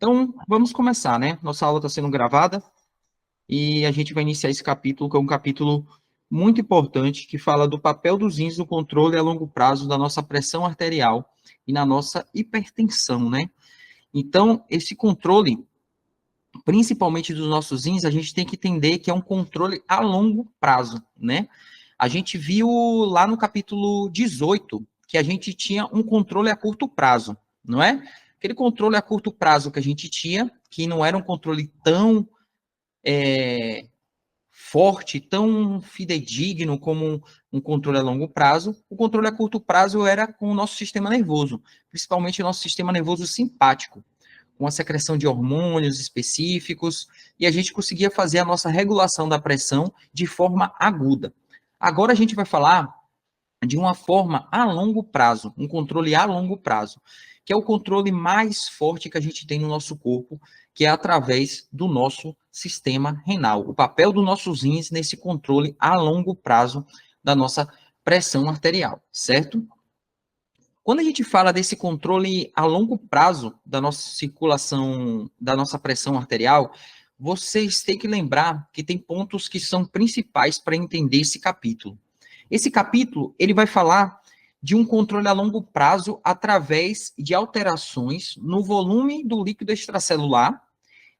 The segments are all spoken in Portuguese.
Então, vamos começar, né? Nossa aula está sendo gravada e a gente vai iniciar esse capítulo, que é um capítulo muito importante, que fala do papel dos rins no controle a longo prazo da nossa pressão arterial e na nossa hipertensão, né? Então, esse controle, principalmente dos nossos rins, a gente tem que entender que é um controle a longo prazo, né? A gente viu lá no capítulo 18 que a gente tinha um controle a curto prazo, não é? Aquele controle a curto prazo que a gente tinha, que não era um controle tão forte, tão fidedigno como um controle a longo prazo. O controle a curto prazo era com o nosso sistema nervoso, principalmente o nosso sistema nervoso simpático, com a secreção de hormônios específicos, e a gente conseguia fazer a nossa regulação da pressão de forma aguda. Agora a gente vai falar de uma forma a longo prazo, um controle a longo prazo, que é o controle mais forte que a gente tem no nosso corpo, que é através do nosso sistema renal. O papel dos nossos rins nesse controle a longo prazo da nossa pressão arterial, certo? Quando a gente fala desse controle a longo prazo da nossa circulação, da nossa pressão arterial, vocês têm que lembrar que tem pontos que são principais para entender esse capítulo. Esse capítulo, ele vai falar de um controle a longo prazo através de alterações no volume do líquido extracelular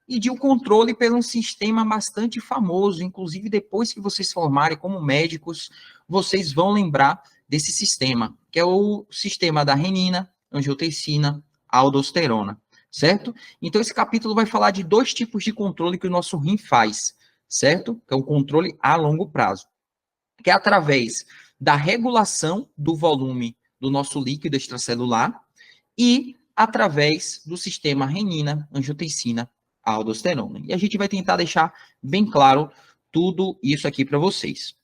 e de um controle pelo um sistema bastante famoso, inclusive depois que vocês formarem como médicos, vocês vão lembrar desse sistema, que é o sistema da renina, angiotensina, aldosterona, certo? Então esse capítulo vai falar de dois tipos de controle que o nosso rim faz, certo? Que é um controle a longo prazo, que é através da regulação do volume do nosso líquido extracelular e através do sistema renina, angiotensina, aldosterona. E a gente vai tentar deixar bem claro tudo isso aqui para vocês.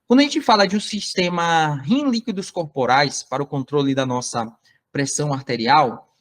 Quando a gente fala de um sistema rim líquidos corporais para o controle da nossa pressão arterial,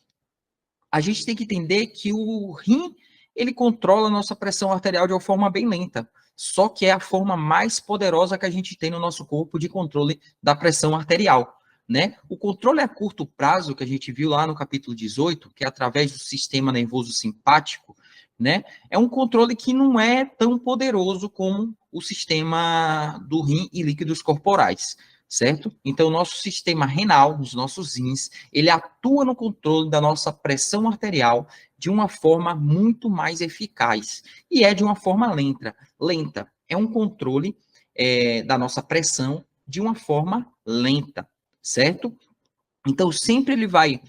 a gente tem que entender que o rim, ele controla a nossa pressão arterial de uma forma bem lenta, só que é a forma mais poderosa que a gente tem no nosso corpo de controle da pressão arterial, né? O controle a curto prazo, que a gente viu lá no capítulo 18, que é através do sistema nervoso simpático, né? É um controle que não é tão poderoso como o sistema do rim e líquidos corporais, certo? Então, o nosso sistema renal, os nossos rins, ele atua no controle da nossa pressão arterial de uma forma muito mais eficaz. E é de uma forma lenta. Lenta. É um controle da nossa pressão de uma forma lenta, certo? Então, sempre ele vai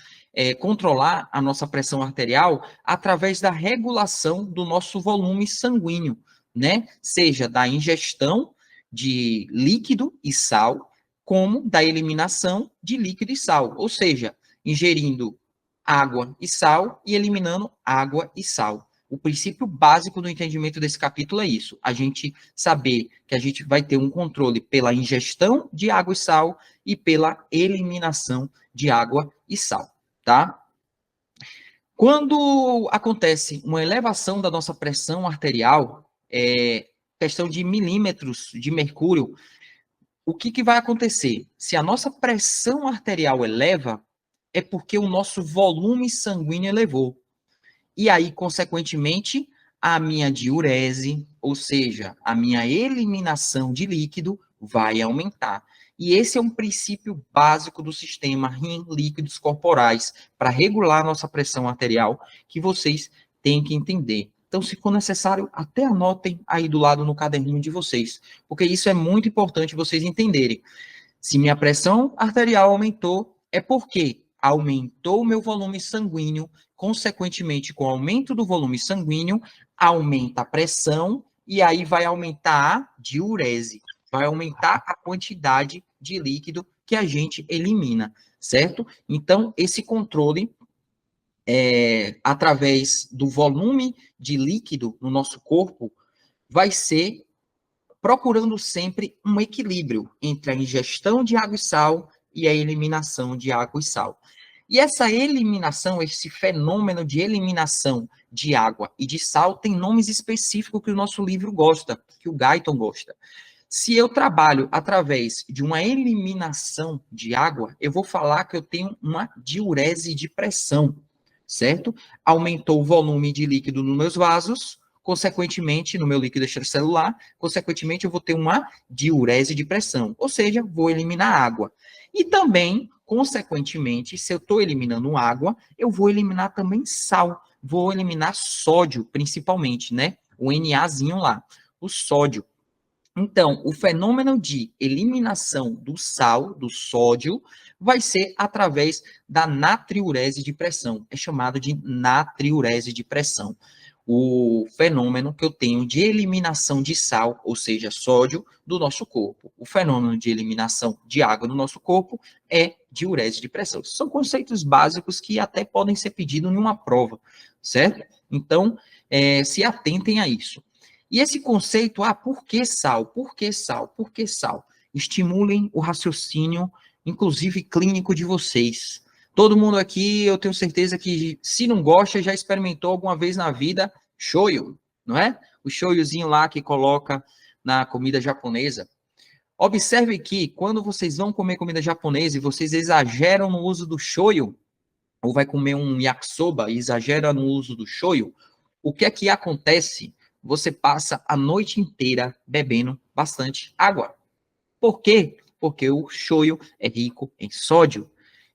controlar a nossa pressão arterial através da regulação do nosso volume sanguíneo, né? Seja da ingestão de líquido e sal, como da eliminação de líquido e sal, ou seja, ingerindo água e sal e eliminando água e sal. O princípio básico do entendimento desse capítulo é isso: a gente saber que a gente vai ter um controle pela ingestão de água e sal e pela eliminação de água e sal, tá? Quando acontece uma elevação da nossa pressão arterial, questão de milímetros de mercúrio, o que vai acontecer? Se a nossa pressão arterial eleva, é porque o nosso volume sanguíneo elevou. E aí, consequentemente, a minha diurese, ou seja, a minha eliminação de líquido, vai aumentar. E esse é um princípio básico do sistema rim líquidos corporais para regular a nossa pressão arterial, que vocês têm que entender. Então, se for necessário, até anotem aí do lado no caderninho de vocês, porque isso é muito importante vocês entenderem. Se minha pressão arterial aumentou, é porque aumentou o meu volume sanguíneo, consequentemente, com o aumento do volume sanguíneo, aumenta a pressão e aí vai aumentar a diurese, vai aumentar a quantidade de líquido que a gente elimina, certo? Então, esse controle, através do volume de líquido no nosso corpo, vai ser procurando sempre um equilíbrio entre a ingestão de água e sal e a eliminação de água e sal. E essa eliminação, esse fenômeno de eliminação de água e de sal, tem nomes específicos que o nosso livro gosta, que o Guyton gosta. Se eu trabalho através de uma eliminação de água, eu vou falar que eu tenho uma diurese de pressão, certo? Aumentou o volume de líquido nos meus vasos, consequentemente, no meu líquido extracelular, consequentemente, eu vou ter uma diurese de pressão, ou seja, vou eliminar água. E também, consequentemente, se eu estou eliminando água, eu vou eliminar também sal, vou eliminar sódio, principalmente, né? O NAzinho lá, o sódio. Então, o fenômeno de eliminação do sal, do sódio, vai ser através da natriurese de pressão. É chamado de natriurese de pressão. O fenômeno que eu tenho de eliminação de sal, ou seja, sódio, do nosso corpo. O fenômeno de eliminação de água do nosso corpo é diurese de pressão. São conceitos básicos que até podem ser pedidos em uma prova, certo? Então, se atentem a isso. E esse conceito, por que sal? Por que sal? Por que sal? Estimulem o raciocínio, inclusive clínico de vocês. Todo mundo aqui, eu tenho certeza que, se não gosta, já experimentou alguma vez na vida shoyu, não é? O shoyuzinho lá que coloca na comida japonesa. Observe que, quando vocês vão comer comida japonesa e vocês exageram no uso do shoyu, ou vai comer um yakisoba e exagera no uso do shoyu, o que é que acontece? Você passa a noite inteira bebendo bastante água. Por quê? Porque o shoyu é rico em sódio.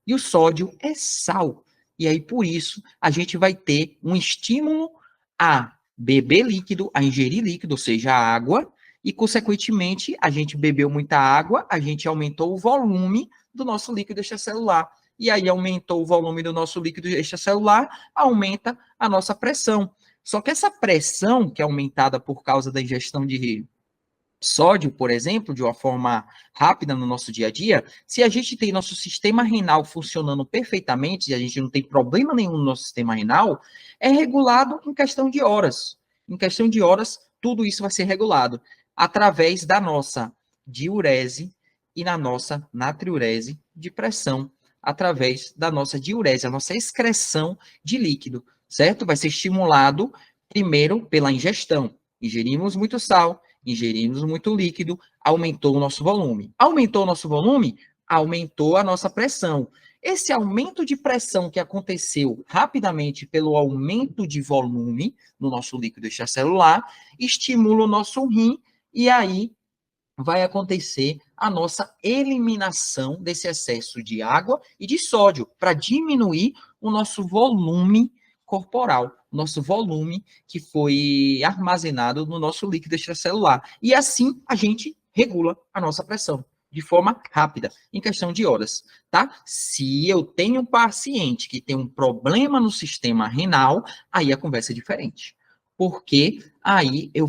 E o sódio é sal. E aí, por isso, a gente vai ter um estímulo a beber líquido, a ingerir líquido, ou seja, água, e, consequentemente, a gente bebeu muita água, a gente aumentou o volume do nosso líquido extracelular. E aí, aumentou o volume do nosso líquido extracelular, aumenta a nossa pressão. Só que essa pressão, que é aumentada por causa da ingestão de sódio, por exemplo, de uma forma rápida no nosso dia a dia, se a gente tem nosso sistema renal funcionando perfeitamente, e a gente não tem problema nenhum no nosso sistema renal, é regulado em questão de horas. Em questão de horas, tudo isso vai ser regulado através da nossa diurese e na nossa natriurese de pressão, através da nossa diurese, a nossa excreção de líquido, certo? Vai ser estimulado primeiro pela ingestão. Ingerimos muito sal, ingerimos muito líquido, aumentou o nosso volume. Aumentou o nosso volume, aumentou a nossa pressão. Esse aumento de pressão que aconteceu rapidamente pelo aumento de volume no nosso líquido extracelular, estimula o nosso rim e aí vai acontecer a nossa eliminação desse excesso de água e de sódio para diminuir o nosso volume corporal, nosso volume que foi armazenado no nosso líquido extracelular. E assim a gente regula a nossa pressão de forma rápida, em questão de horas, tá? Se eu tenho um paciente que tem um problema no sistema renal, aí a conversa é diferente. Porque aí eu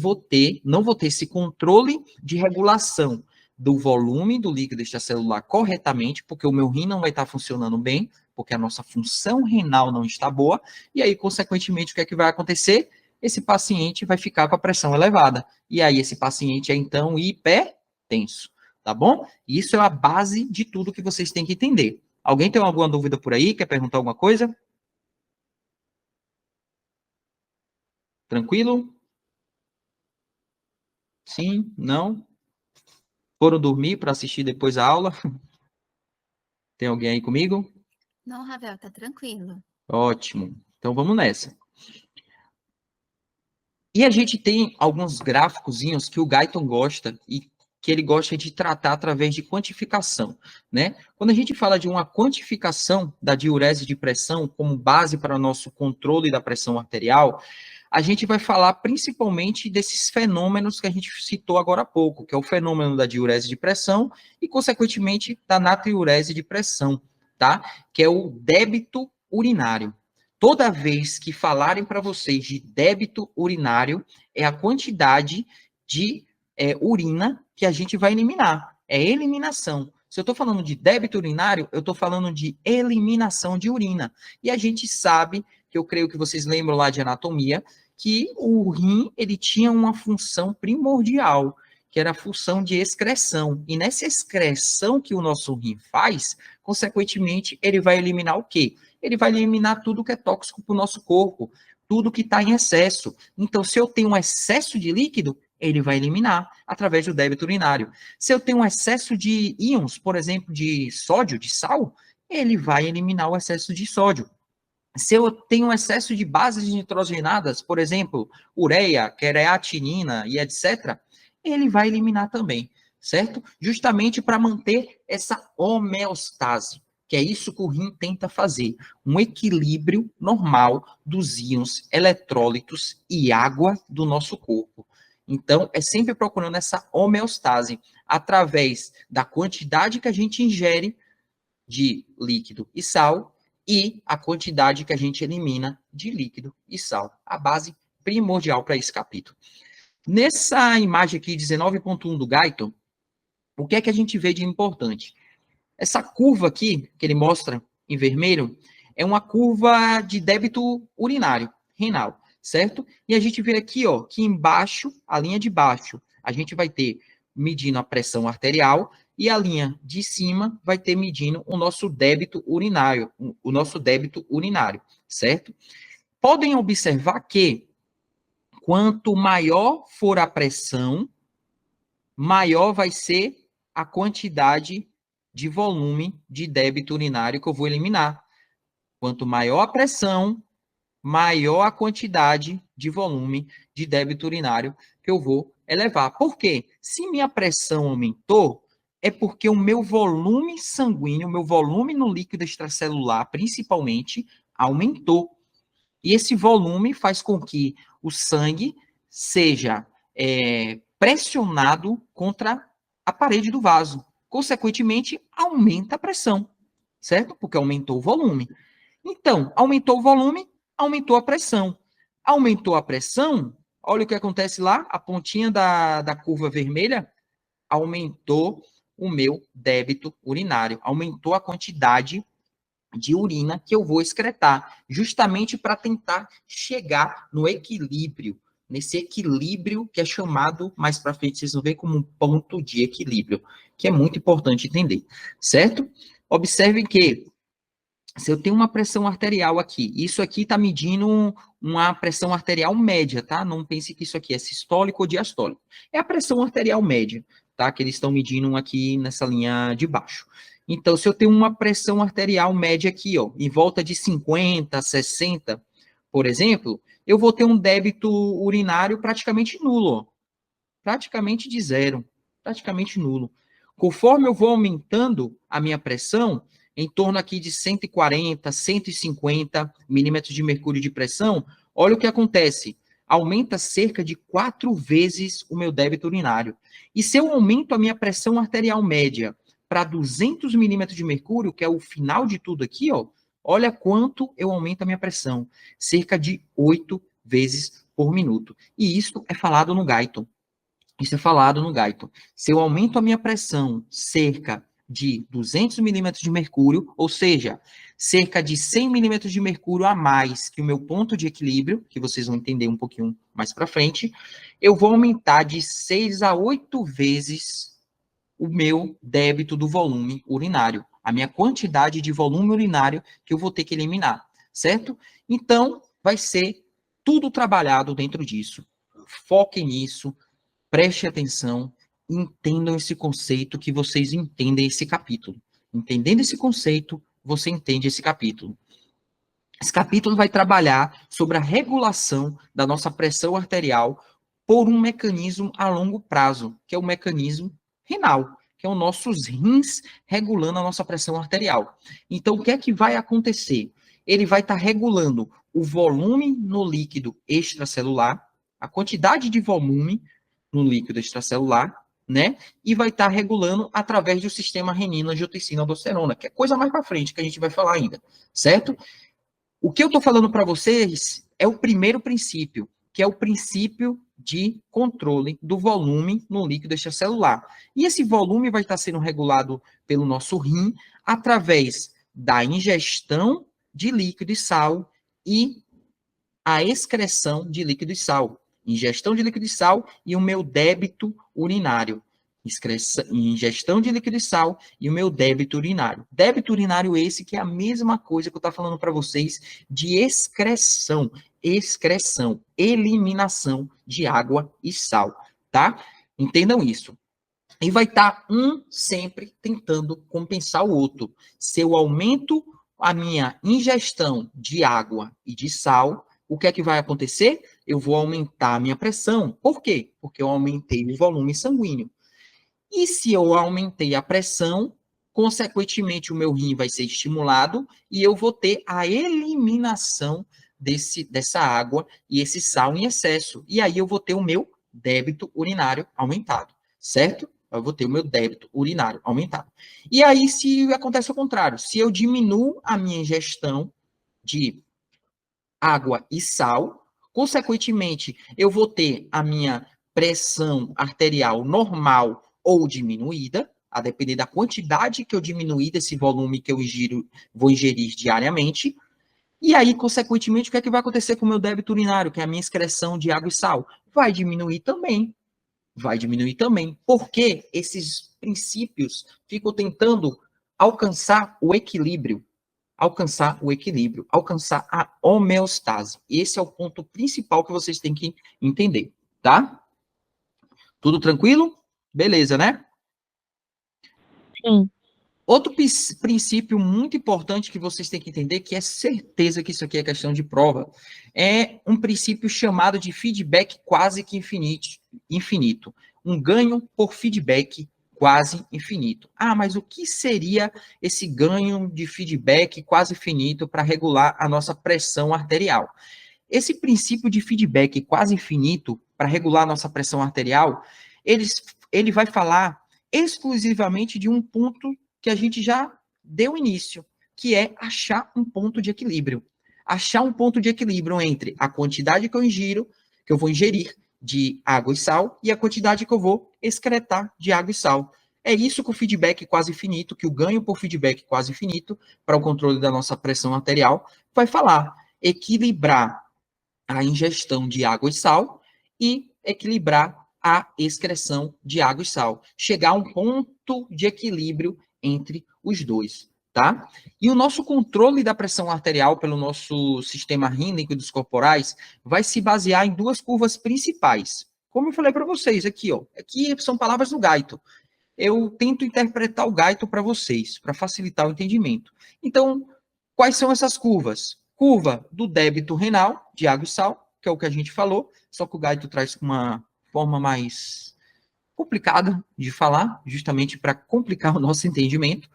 não vou ter esse controle de regulação do volume do líquido extracelular corretamente, porque o meu rim não vai estar funcionando bem, porque a nossa função renal não está boa, e aí, consequentemente, o que é que vai acontecer? Esse paciente vai ficar com a pressão elevada, e aí esse paciente é, então, hipertenso, tá bom? Isso é a base de tudo que vocês têm que entender. Alguém tem alguma dúvida por aí? Quer perguntar alguma coisa? Tranquilo? Sim? Não? Foram dormir para assistir depois a aula? Tem alguém aí comigo? Não, Ravel, tá tranquilo. Ótimo. Então vamos nessa. E a gente tem alguns gráficozinhos que o Guyton gosta e que ele gosta de tratar através de quantificação, né? Quando a gente fala de uma quantificação da diurese de pressão como base para o nosso controle da pressão arterial, a gente vai falar principalmente desses fenômenos que a gente citou agora há pouco, que é o fenômeno da diurese de pressão e, consequentemente, da natriurese de pressão, tá? Que é o débito urinário. Toda vez que falarem para vocês de débito urinário, é a quantidade de urina que a gente vai eliminar. É eliminação. Se eu estou falando de débito urinário, eu estou falando de eliminação de urina. E a gente sabe, que eu creio que vocês lembram lá de anatomia, que o rim ele tinha uma função primordial, que era a função de excreção. E nessa excreção que o nosso rim faz, consequentemente, ele vai eliminar o quê? Ele vai eliminar tudo que é tóxico para o nosso corpo, tudo que está em excesso. Então, se eu tenho um excesso de líquido, ele vai eliminar através do débito urinário. Se eu tenho um excesso de íons, por exemplo, de sódio, de sal, ele vai eliminar o excesso de sódio. Se eu tenho excesso de bases nitrogenadas, por exemplo, ureia, creatinina e etc., ele vai eliminar também, certo? Justamente para manter essa homeostase, que é isso que o rim tenta fazer, um equilíbrio normal dos íons eletrólitos e água do nosso corpo. Então, é sempre procurando essa homeostase através da quantidade que a gente ingere de líquido e sal e a quantidade que a gente elimina de líquido e sal. A base primordial para esse capítulo. Nessa imagem aqui, 19.1 do Guyton, o que é que a gente vê de importante? Essa curva aqui, que ele mostra em vermelho, é uma curva de débito urinário, renal, certo? E a gente vê aqui, ó, que embaixo, a linha de baixo, a gente vai ter medindo a pressão arterial e a linha de cima vai ter medindo o nosso débito urinário, certo? Podem observar que quanto maior for a pressão, maior vai ser a quantidade de volume de débito urinário que eu vou eliminar. Quanto maior a pressão, maior a quantidade de volume de débito urinário que eu vou elevar. Por quê? Se minha pressão aumentou, é porque o meu volume sanguíneo, o meu volume no líquido extracelular, principalmente, aumentou. E esse volume faz com que o sangue seja pressionado contra a parede do vaso. Consequentemente, aumenta a pressão, certo? Porque aumentou o volume. Então, aumentou o volume, aumentou a pressão. Aumentou a pressão, olha o que acontece lá, a pontinha da curva vermelha, aumentou o meu débito urinário, aumentou a quantidade de urina que eu vou excretar, justamente para tentar chegar no equilíbrio, nesse equilíbrio que é chamado, mais para frente vocês vão ver como um ponto de equilíbrio, que é muito importante entender, certo? Observe que se eu tenho uma pressão arterial aqui, isso aqui está medindo uma pressão arterial média, tá? Não pense que isso aqui é sistólico ou diastólico. É a pressão arterial média, tá? Que eles estão medindo aqui nessa linha de baixo. Então, se eu tenho uma pressão arterial média aqui, ó, em volta de 50, 60, por exemplo, eu vou ter um débito urinário praticamente nulo, ó. Praticamente de zero, praticamente nulo. Conforme eu vou aumentando a minha pressão, em torno aqui de 140, 150 milímetros de mercúrio de pressão, olha o que acontece. Aumenta cerca de 4 vezes o meu débito urinário. E se eu aumento a minha pressão arterial média para 200 milímetros de mercúrio, que é o final de tudo aqui, ó, olha quanto eu aumento a minha pressão. Cerca de 8 vezes por minuto. E isso é falado no Guyton. Isso é falado no Guyton. Se eu aumento a minha pressão cerca de 200 milímetros de mercúrio, ou seja, cerca de 100 milímetros de mercúrio a mais que o meu ponto de equilíbrio, que vocês vão entender um pouquinho mais para frente, eu vou aumentar de 6 a 8 vezes o meu débito do volume urinário, a minha quantidade de volume urinário que eu vou ter que eliminar, certo? Então, vai ser tudo trabalhado dentro disso. Foquem nisso, preste atenção, entendam esse conceito que vocês entendem esse capítulo. Entendendo esse conceito, você entende esse capítulo. Esse capítulo vai trabalhar sobre a regulação da nossa pressão arterial por um mecanismo a longo prazo, que é o mecanismo renal, que é os nossos rins regulando a nossa pressão arterial. Então, o que é que vai acontecer? Ele vai estar regulando o volume no líquido extracelular, a quantidade de volume no líquido extracelular, né? E vai estar regulando através do sistema renina-angiotensina-aldosterona, que é coisa mais para frente que a gente vai falar ainda, certo? O que eu estou falando para vocês é o primeiro princípio, que é o princípio de controle do volume no líquido extracelular. E esse volume vai estar sendo regulado pelo nosso rim através da ingestão de líquido e sal e a excreção de líquido e sal. Ingestão de líquido e sal e o meu débito urinário. Ingestão de líquido e sal e o meu débito urinário. Débito urinário esse que é a mesma coisa que eu estou falando para vocês de excreção, eliminação de água e sal, tá? Entendam isso. E vai estar um sempre tentando compensar o outro. Se eu aumento a minha ingestão de água e de sal, o que é que vai acontecer? Eu vou aumentar a minha pressão. Por quê? Porque eu aumentei o volume sanguíneo. E se eu aumentei a pressão, consequentemente o meu rim vai ser estimulado e eu vou ter a eliminação dessa água e esse sal em excesso. E aí eu vou ter o meu débito urinário aumentado, certo? Eu vou ter o meu débito urinário aumentado. E aí, se acontece o contrário, se eu diminuo a minha ingestão de água e sal, consequentemente, eu vou ter a minha pressão arterial normal ou diminuída, a depender da quantidade que eu diminuir desse volume que eu vou ingerir diariamente. E aí, consequentemente, o que é que vai acontecer com o meu débito urinário, que é a minha excreção de água e sal? Vai diminuir também. Vai diminuir também. Porque esses princípios ficam tentando alcançar o equilíbrio, alcançar a homeostase. Esse é o ponto principal que vocês têm que entender, tá? Tudo tranquilo? Beleza, né? Sim. Outro princípio muito importante que vocês têm que entender, que é certeza que isso aqui é questão de prova, é um princípio chamado de feedback quase que infinito. Um ganho por feedback quase infinito. Ah, mas o que seria esse ganho de feedback quase infinito para regular a nossa pressão arterial? Esse princípio de feedback quase infinito para regular a nossa pressão arterial, ele vai falar exclusivamente de um ponto que a gente já deu início, que é achar um ponto de equilíbrio. Achar um ponto de equilíbrio entre a quantidade que eu vou ingerir de água e sal, e a quantidade que eu vou excretar de água e sal. É isso que o feedback quase infinito, que o ganho por feedback quase infinito, para o controle da nossa pressão arterial, vai falar. Equilibrar a ingestão de água e sal e equilibrar a excreção de água e sal. Chegar a um ponto de equilíbrio entre os dois, tá? E o nosso controle da pressão arterial pelo nosso sistema rim líquidos corporais vai se basear em duas curvas principais. Como eu falei para vocês aqui, ó. Aqui são palavras do Gaito. Eu tento interpretar o Gaito para vocês, para facilitar o entendimento. Então, quais são essas curvas? Curva do débito renal, de água e sal, que é o que a gente falou, só que o Gaito traz uma forma mais complicada de falar, justamente para complicar o nosso entendimento,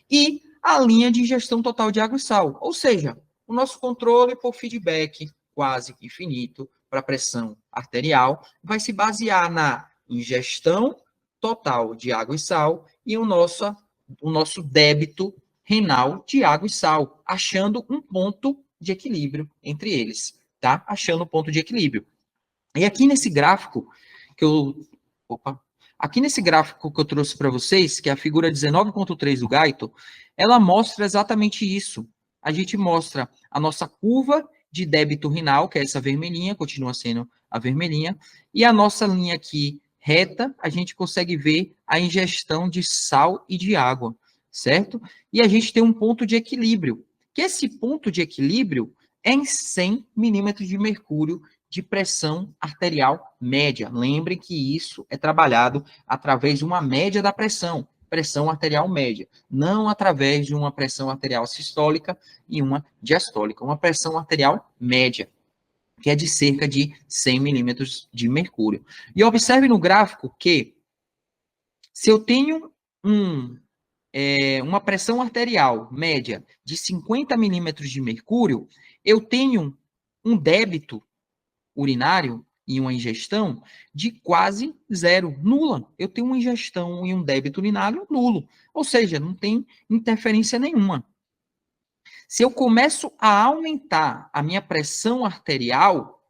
e a linha de ingestão total de água e sal, ou seja, o nosso controle por feedback quase infinito para pressão arterial vai se basear na ingestão total de água e sal e o nosso débito renal de água e sal, achando um ponto de equilíbrio entre eles, tá? Achando um ponto de equilíbrio. E aqui nesse gráfico que eu... Opa! Aqui nesse gráfico que eu trouxe para vocês, que é a figura 19.3 do Gaito, ela mostra exatamente isso. A gente mostra a nossa curva de débito renal, que é essa vermelhinha, continua sendo a vermelhinha, e a nossa linha aqui reta, a gente consegue ver a ingestão de sal e de água, certo? E a gente tem um ponto de equilíbrio, que esse ponto de equilíbrio é em 100 milímetros de mercúrio de pressão arterial média. Lembre que isso é trabalhado através de uma média da pressão arterial média, não através de uma pressão arterial sistólica e uma diastólica, uma pressão arterial média, que é de cerca de 100 milímetros de mercúrio. E observe no gráfico que, se eu tenho uma pressão arterial média de 50 milímetros de mercúrio, eu tenho um débito urinário e uma ingestão de quase zero, nula. Eu tenho uma ingestão e um débito urinário nulo, ou seja, não tem interferência nenhuma. Se eu começo a aumentar a minha pressão arterial,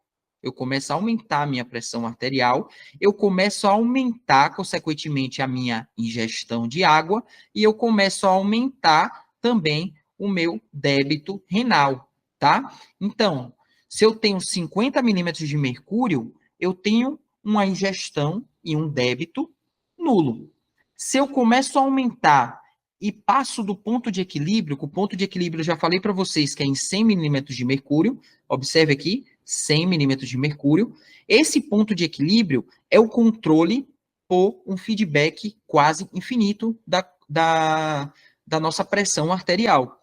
eu começo a aumentar a minha pressão arterial, eu começo a aumentar, consequentemente, a minha ingestão de água e eu começo a aumentar também o meu débito renal, tá? Então, se eu tenho 50 milímetros de mercúrio, eu tenho uma ingestão e um débito nulo. Se eu começo a aumentar e passo do ponto de equilíbrio, que o ponto de equilíbrio eu já falei para vocês que é em 100 milímetros de mercúrio, observe aqui, 100 milímetros de mercúrio. Esse ponto de equilíbrio é o controle por um feedback quase infinito da nossa pressão arterial.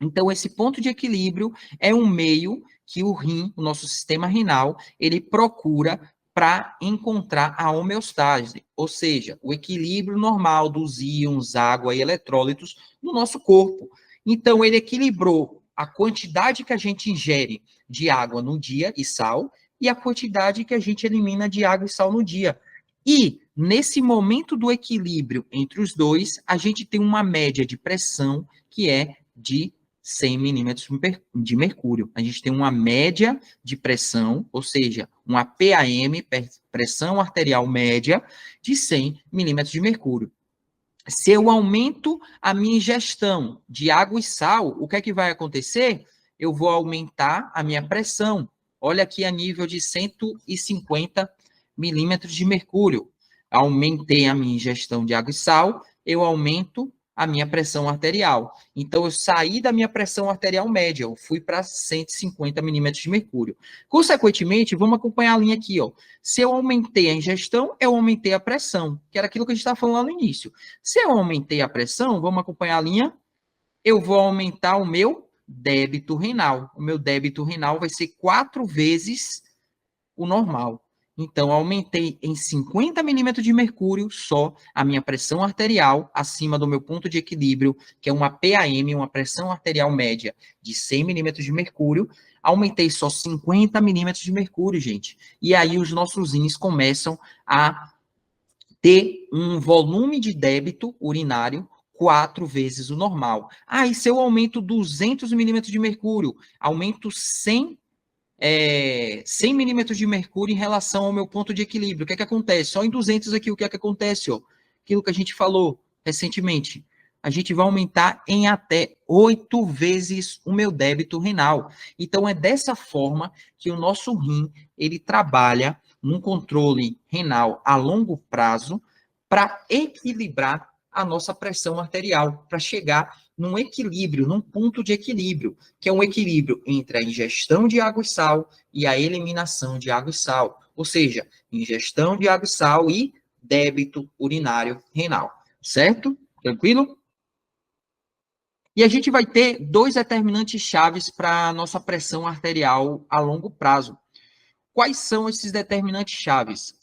Então, esse ponto de equilíbrio é um meio que o rim, o nosso sistema renal, ele procura para encontrar a homeostase, ou seja, o equilíbrio normal dos íons, água e eletrólitos no nosso corpo. Então, ele equilibrou a quantidade que a gente ingere de água no dia e sal e a quantidade que a gente elimina de água e sal no dia. E, nesse momento do equilíbrio entre os dois, a gente tem uma média de pressão que é de 100 milímetros de mercúrio. A gente tem uma média de pressão, ou seja, uma PAM, pressão arterial média, de 100 milímetros de mercúrio. Se eu aumento a minha ingestão de água e sal, o que é que vai acontecer? Eu vou aumentar a minha pressão. Olha aqui a nível de 150 milímetros de mercúrio. Aumentei a minha ingestão de água e sal, eu aumento a minha pressão arterial. Então, eu saí da minha pressão arterial média, eu fui para 150 milímetros de mercúrio. Consequentemente, vamos acompanhar a linha aqui, ó. Se eu aumentei a ingestão, eu aumentei a pressão, que era aquilo que a gente estava falando lá no início. Se eu aumentei a pressão, vamos acompanhar a linha, eu vou aumentar o meu débito renal. O meu débito renal vai ser 4 vezes o normal. Então, aumentei em 50 milímetros de mercúrio só a minha pressão arterial acima do meu ponto de equilíbrio, que é uma PAM, uma pressão arterial média de 100 milímetros de mercúrio. Aumentei só 50 milímetros de mercúrio, gente. E aí os nossos rins começam a ter um volume de débito urinário 4 vezes o normal. Ah, e se eu aumento 200 milímetros de mercúrio, aumento 100 milímetros de mercúrio em relação ao meu ponto de equilíbrio. O que é que acontece? Só em 200 aqui, o que é que acontece? Ó? Aquilo que a gente falou recentemente. A gente vai aumentar em até 8 vezes o meu débito renal. Então, é dessa forma que o nosso rim, ele trabalha num controle renal a longo prazo para equilibrar a nossa pressão arterial, para chegar num equilíbrio, num ponto de equilíbrio, que é um equilíbrio entre a ingestão de água e sal e a eliminação de água e sal, ou seja, ingestão de água e sal e débito urinário renal, certo? Tranquilo? E a gente vai ter dois determinantes chaves para a nossa pressão arterial a longo prazo. Quais são esses determinantes chaves?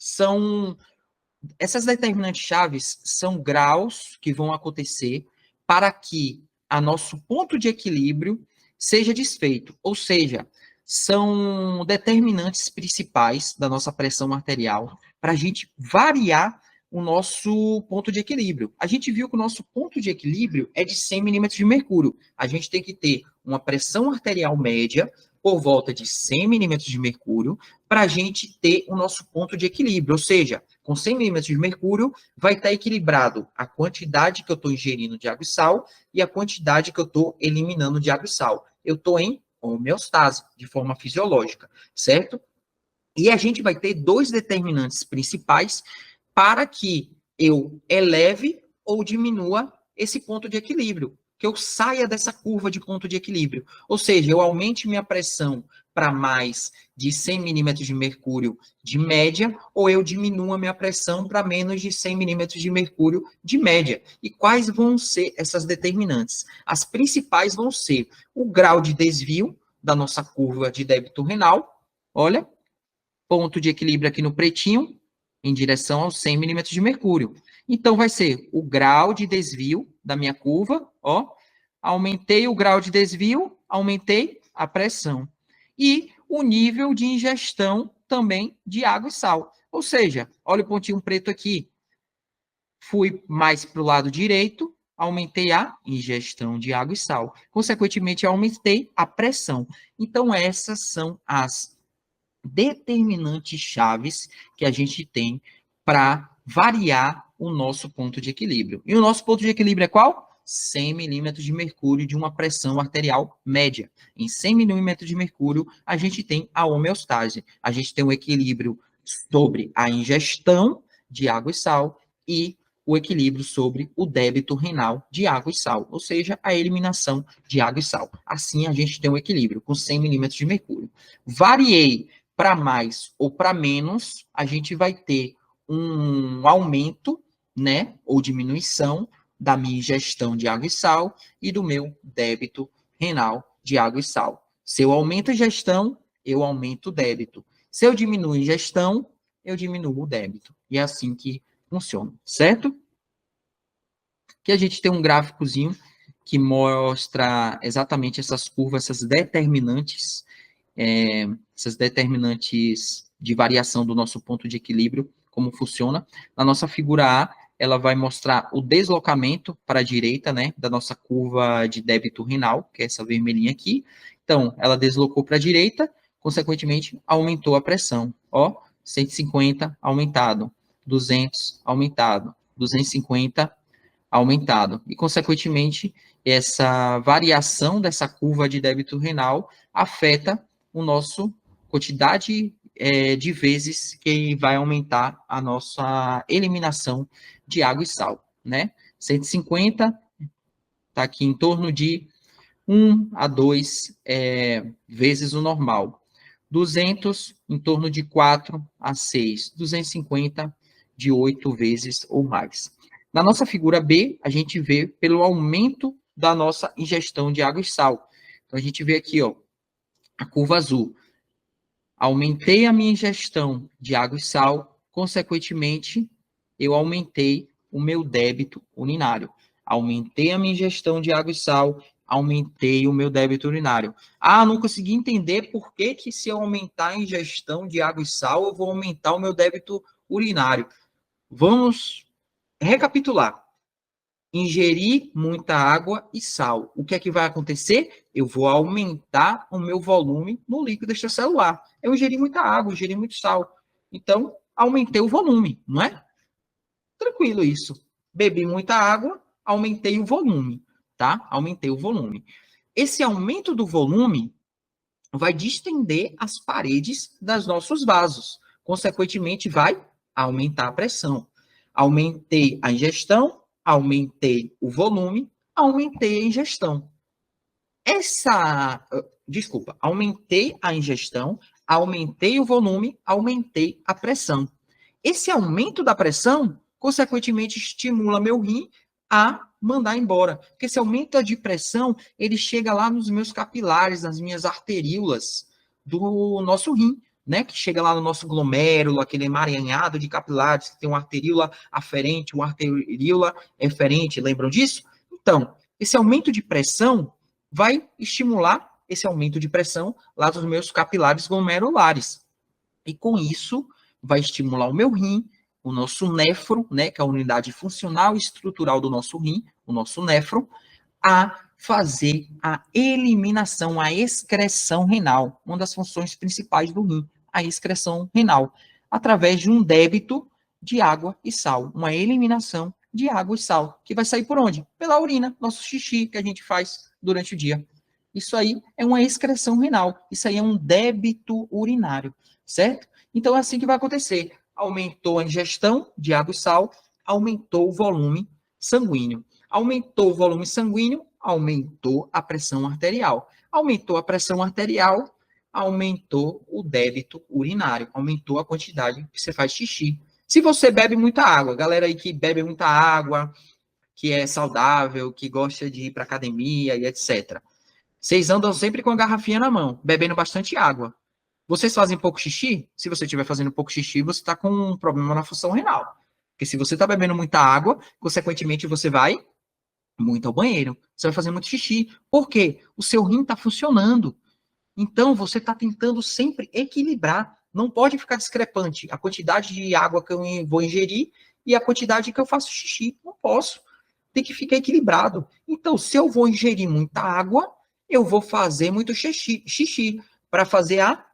Essas determinantes chaves são graus que vão acontecer para que a nosso ponto de equilíbrio seja desfeito, ou seja, são determinantes principais da nossa pressão arterial para a gente variar o nosso ponto de equilíbrio. A gente viu que o nosso ponto de equilíbrio é de 100 milímetros de mercúrio. A gente tem que ter uma pressão arterial média por volta de 100 milímetros de mercúrio para a gente ter o nosso ponto de equilíbrio, ou seja, com 100 milímetros de mercúrio, vai estar equilibrado a quantidade que eu estou ingerindo de água e sal e a quantidade que eu estou eliminando de água e sal. Eu estou em homeostase, de forma fisiológica, certo? E a gente vai ter dois determinantes principais para que eu eleve ou diminua esse ponto de equilíbrio, que eu saia dessa curva de ponto de equilíbrio. Ou seja, eu aumente minha pressão para mais de 100 milímetros de mercúrio de média, ou eu diminua minha pressão para menos de 100 milímetros de mercúrio de média. E quais vão ser essas determinantes? As principais vão ser o grau de desvio da nossa curva de débito renal, olha, ponto de equilíbrio aqui no pretinho, em direção aos 100 milímetros de mercúrio. Então, vai ser o grau de desvio da minha curva, ó, aumentei o grau de desvio, aumentei a pressão. E o nível de ingestão também de água e sal. Ou seja, olha o pontinho preto aqui. Fui mais para o lado direito, aumentei a ingestão de água e sal. Consequentemente, aumentei a pressão. Então, essas são as determinantes chaves que a gente tem para variar o nosso ponto de equilíbrio. E o nosso ponto de equilíbrio é qual? 100 milímetros de mercúrio de uma pressão arterial média. Em 100 milímetros de mercúrio, a gente tem a homeostase. A gente tem um equilíbrio sobre a ingestão de água e sal e o equilíbrio sobre o débito renal de água e sal, ou seja, a eliminação de água e sal. Assim, a gente tem um equilíbrio com 100 milímetros de mercúrio. Variei para mais ou para menos, a gente vai ter um aumento, né, ou diminuição da minha ingestão de água e sal e do meu débito renal de água e sal. Se eu aumento a ingestão, eu aumento o débito. Se eu diminuo a ingestão, eu diminuo o débito. E é assim que funciona, certo? Aqui a gente tem um gráficozinho que mostra exatamente essas curvas, essas determinantes de variação do nosso ponto de equilíbrio, como funciona. Na nossa figura A, ela vai mostrar o deslocamento para a direita, né, da nossa curva de débito renal, que é essa vermelhinha aqui. Então, ela deslocou para a direita, consequentemente, aumentou a pressão. Ó, 150 aumentado, 200 aumentado, 250 aumentado. E, consequentemente, essa variação dessa curva de débito renal afeta o nosso quantidade de vezes que vai aumentar a nossa eliminação de água e sal, né? 150 está aqui em torno de 1 a 2 vezes o normal. 200 em torno de 4 a 6. 250 de 8 vezes ou mais. Na nossa figura B, a gente vê pelo aumento da nossa ingestão de água e sal. Então, a gente vê aqui, ó, a curva azul. Aumentei a minha ingestão de água e sal, consequentemente, eu aumentei o meu débito urinário. Aumentei a minha ingestão de água e sal, aumentei o meu débito urinário. Ah, não consegui entender por que se eu aumentar a ingestão de água e sal, eu vou aumentar o meu débito urinário. Vamos recapitular. Ingerir muita água e sal. O que é que vai acontecer? Eu vou aumentar o meu volume no líquido extracelular. Eu ingeri muita água, ingeri muito sal. Então, aumentei o volume, não é? Tranquilo isso. Bebi muita água, aumentei o volume, tá? Aumentei o volume. Esse aumento do volume vai distender as paredes dos nossos vasos. Consequentemente, vai aumentar a pressão. Aumentei a ingestão, aumentei o volume, aumentei a ingestão. Aumentei a ingestão, aumentei o volume, aumentei a pressão. Esse aumento da pressão, consequentemente, estimula meu rim a mandar embora. Porque esse aumento de pressão, ele chega lá nos meus capilares, nas minhas arteríolas do nosso rim, né? Que chega lá no nosso glomérulo, aquele emaranhado de capilares, que tem uma arteríola aferente, uma arteríola eferente, lembram disso? Então, esse aumento de pressão vai estimular esse aumento de pressão lá dos meus capilares glomerulares. E com isso, vai estimular o meu rim, o nosso néfron, né, que é a unidade funcional e estrutural do nosso rim, o nosso néfron, a fazer a eliminação, a excreção renal, uma das funções principais do rim, a excreção renal, através de um débito de água e sal, uma eliminação de água e sal, que vai sair por onde? Pela urina, nosso xixi que a gente faz durante o dia. Isso aí é uma excreção renal, isso aí é um débito urinário, certo? Então é assim que vai acontecer. Aumentou a ingestão de água e sal, aumentou o volume sanguíneo. Aumentou o volume sanguíneo, aumentou a pressão arterial. Aumentou a pressão arterial, aumentou o débito urinário, aumentou a quantidade que você faz xixi. Se você bebe muita água, galera aí que bebe muita água, que é saudável, que gosta de ir para academia e etc. Vocês andam sempre com a garrafinha na mão, bebendo bastante água. Vocês fazem pouco xixi? Se você estiver fazendo pouco xixi, você está com um problema na função renal. Porque se você está bebendo muita água, consequentemente você vai muito ao banheiro. Você vai fazer muito xixi. Por quê? O seu rim está funcionando. Então, você está tentando sempre equilibrar. Não pode ficar discrepante a quantidade de água que eu vou ingerir e a quantidade que eu faço xixi. Não posso. Tem que ficar equilibrado. Então, se eu vou ingerir muita água, eu vou fazer muito xixi para fazer a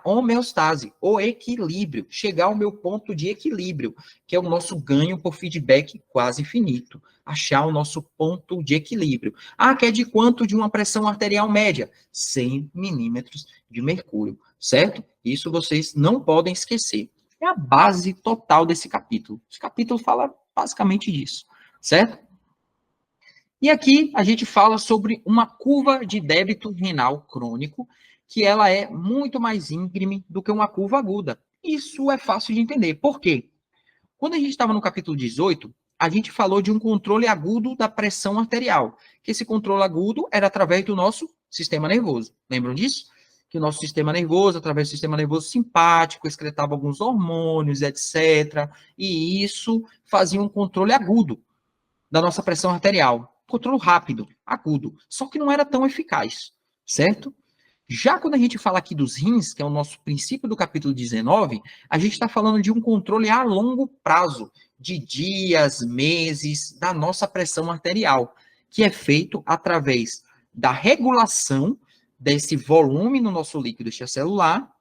homeostase, o equilíbrio, chegar ao meu ponto de equilíbrio, que é o nosso ganho por feedback quase infinito, achar o nosso ponto de equilíbrio. Ah, que é de quanto? De uma pressão arterial média? 100 milímetros de mercúrio, certo? Isso vocês não podem esquecer. É a base total desse capítulo. Esse capítulo fala basicamente disso, certo? E aqui a gente fala sobre uma curva de débito renal crônico, que ela é muito mais íngreme do que uma curva aguda. Isso é fácil de entender. Por quê? Quando a gente estava no capítulo 18, a gente falou de um controle agudo da pressão arterial, que esse controle agudo era através do nosso sistema nervoso. Lembram disso? Que o nosso sistema nervoso, através do sistema nervoso simpático, excretava alguns hormônios, etc. E isso fazia um controle agudo da nossa pressão arterial. Controle rápido, agudo. Só que não era tão eficaz, certo? Já quando a gente fala aqui dos rins, que é o nosso princípio do capítulo 19, a gente está falando de um controle a longo prazo, de dias, meses, da nossa pressão arterial, que é feito através da regulação desse volume no nosso líquido extracelular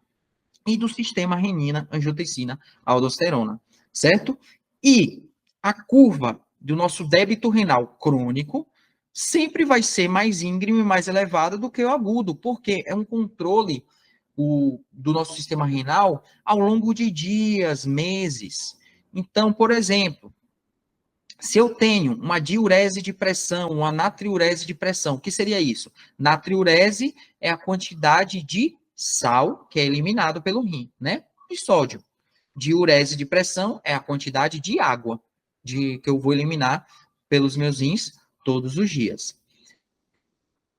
e do sistema renina, angiotensina, aldosterona, certo? E a curva do nosso débito renal crônico sempre vai ser mais íngreme e mais elevada do que o agudo, porque é um controle do nosso sistema renal ao longo de dias, meses. Então, por exemplo, se eu tenho uma diurese de pressão, uma natriurese de pressão, o que seria isso? Natriurese é a quantidade de sal que é eliminado pelo rim, né? E sódio. Diurese de pressão é a quantidade de água que eu vou eliminar pelos meus rins todos os dias.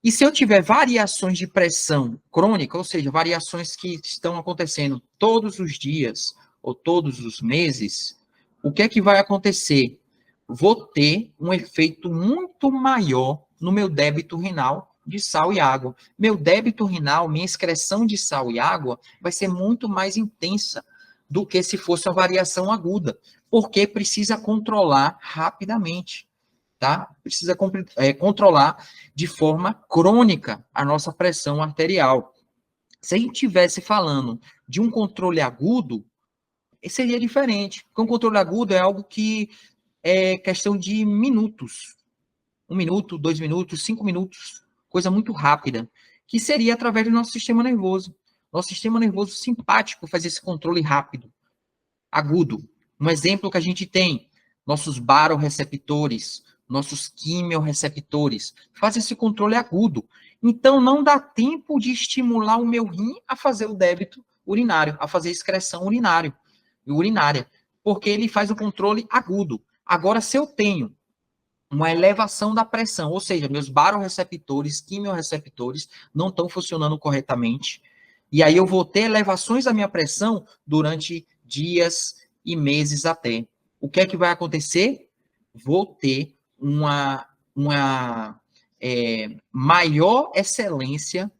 E se eu tiver variações de pressão crônica, ou seja, variações que estão acontecendo todos os dias ou todos os meses, o que é que vai acontecer? Vou ter um efeito muito maior no meu débito renal de sal e água. Meu débito renal, minha excreção de sal e água vai ser muito mais intensa do que se fosse uma variação aguda, porque precisa controlar rapidamente, tá? Precisa controlar de forma crônica a nossa pressão arterial. Se a gente estivesse falando de um controle agudo, seria diferente, porque um controle agudo é algo que é questão de minutos. 1 minuto, 2 minutos, 5 minutos, coisa muito rápida, que seria através do nosso sistema nervoso. Nosso sistema nervoso simpático faz esse controle rápido, agudo. Um exemplo que a gente tem, nossos barorreceptores, nossos quimiorreceptores, fazem esse controle agudo. Então, não dá tempo de estimular o meu rim a fazer o débito urinário, a fazer a excreção urinária, porque ele faz o controle agudo. Agora, se eu tenho uma elevação da pressão, ou seja, meus barorreceptores, quimiorreceptores não estão funcionando corretamente, e aí eu vou ter elevações da minha pressão durante dias e meses até. O que é que vai acontecer? Vou ter uma maior excelência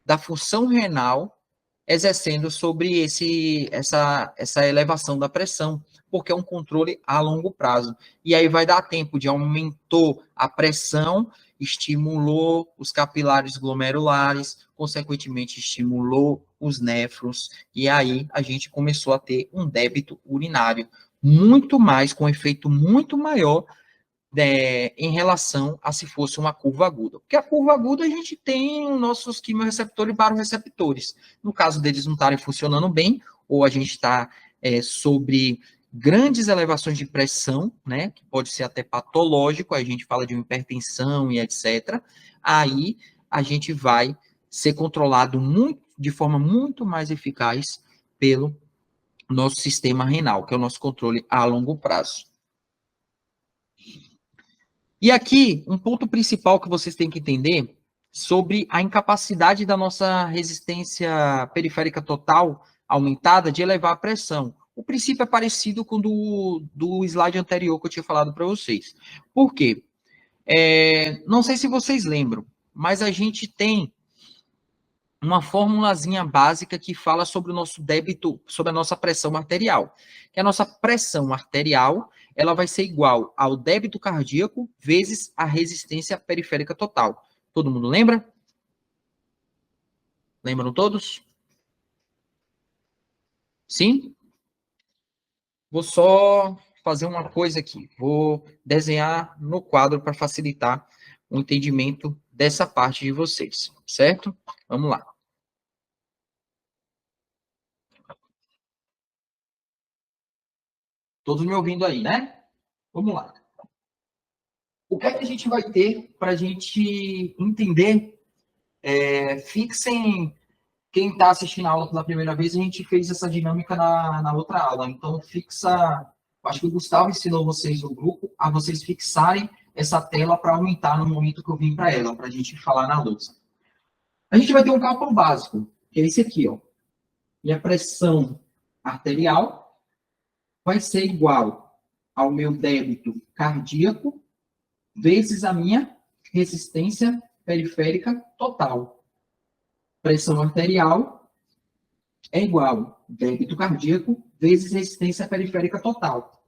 da função renal exercendo sobre essa elevação da pressão, porque é um controle a longo prazo. E aí vai dar tempo de aumentou a pressão, estimulou os capilares glomerulares, consequentemente estimulou os néfrons, e aí a gente começou a ter um débito urinário muito mais, com efeito muito maior em relação a se fosse uma curva aguda. Porque a curva aguda a gente tem os nossos quimiorreceptores e barorreceptores. No caso deles não estarem funcionando bem, ou a gente está sobre grandes elevações de pressão, né, que pode ser até patológico, a gente fala de uma hipertensão e etc., aí a gente vai ser controlado de forma muito mais eficaz pelo nosso sistema renal, que é o nosso controle a longo prazo. E aqui, um ponto principal que vocês têm que entender sobre a incapacidade da nossa resistência periférica total aumentada de elevar a pressão. O princípio é parecido com o do slide anterior que eu tinha falado para vocês. Por quê? Não sei se vocês lembram, mas a gente tem uma formulazinha básica que fala sobre o nosso débito, sobre a nossa pressão arterial. Que a nossa pressão arterial, ela vai ser igual ao débito cardíaco vezes a resistência periférica total. Todo mundo lembra? Lembram todos? Sim? Vou só fazer uma coisa aqui. Vou desenhar no quadro para facilitar o entendimento dessa parte de vocês, certo? Vamos lá. Todos me ouvindo aí, né? Vamos lá. O que é que a gente vai ter para a gente entender? Fixem, quem está assistindo a aula pela primeira vez, a gente fez essa dinâmica na outra aula. Então, fixa Acho que o Gustavo ensinou vocês no grupo a vocês fixarem essa tela para aumentar no momento que eu vim para ela, para a gente falar na lousa. A gente vai ter um cálculo básico, que é esse aqui, ó. E a pressão arterial vai ser igual ao meu débito cardíaco vezes a minha resistência periférica total. Pressão arterial é igual débito cardíaco vezes resistência periférica total.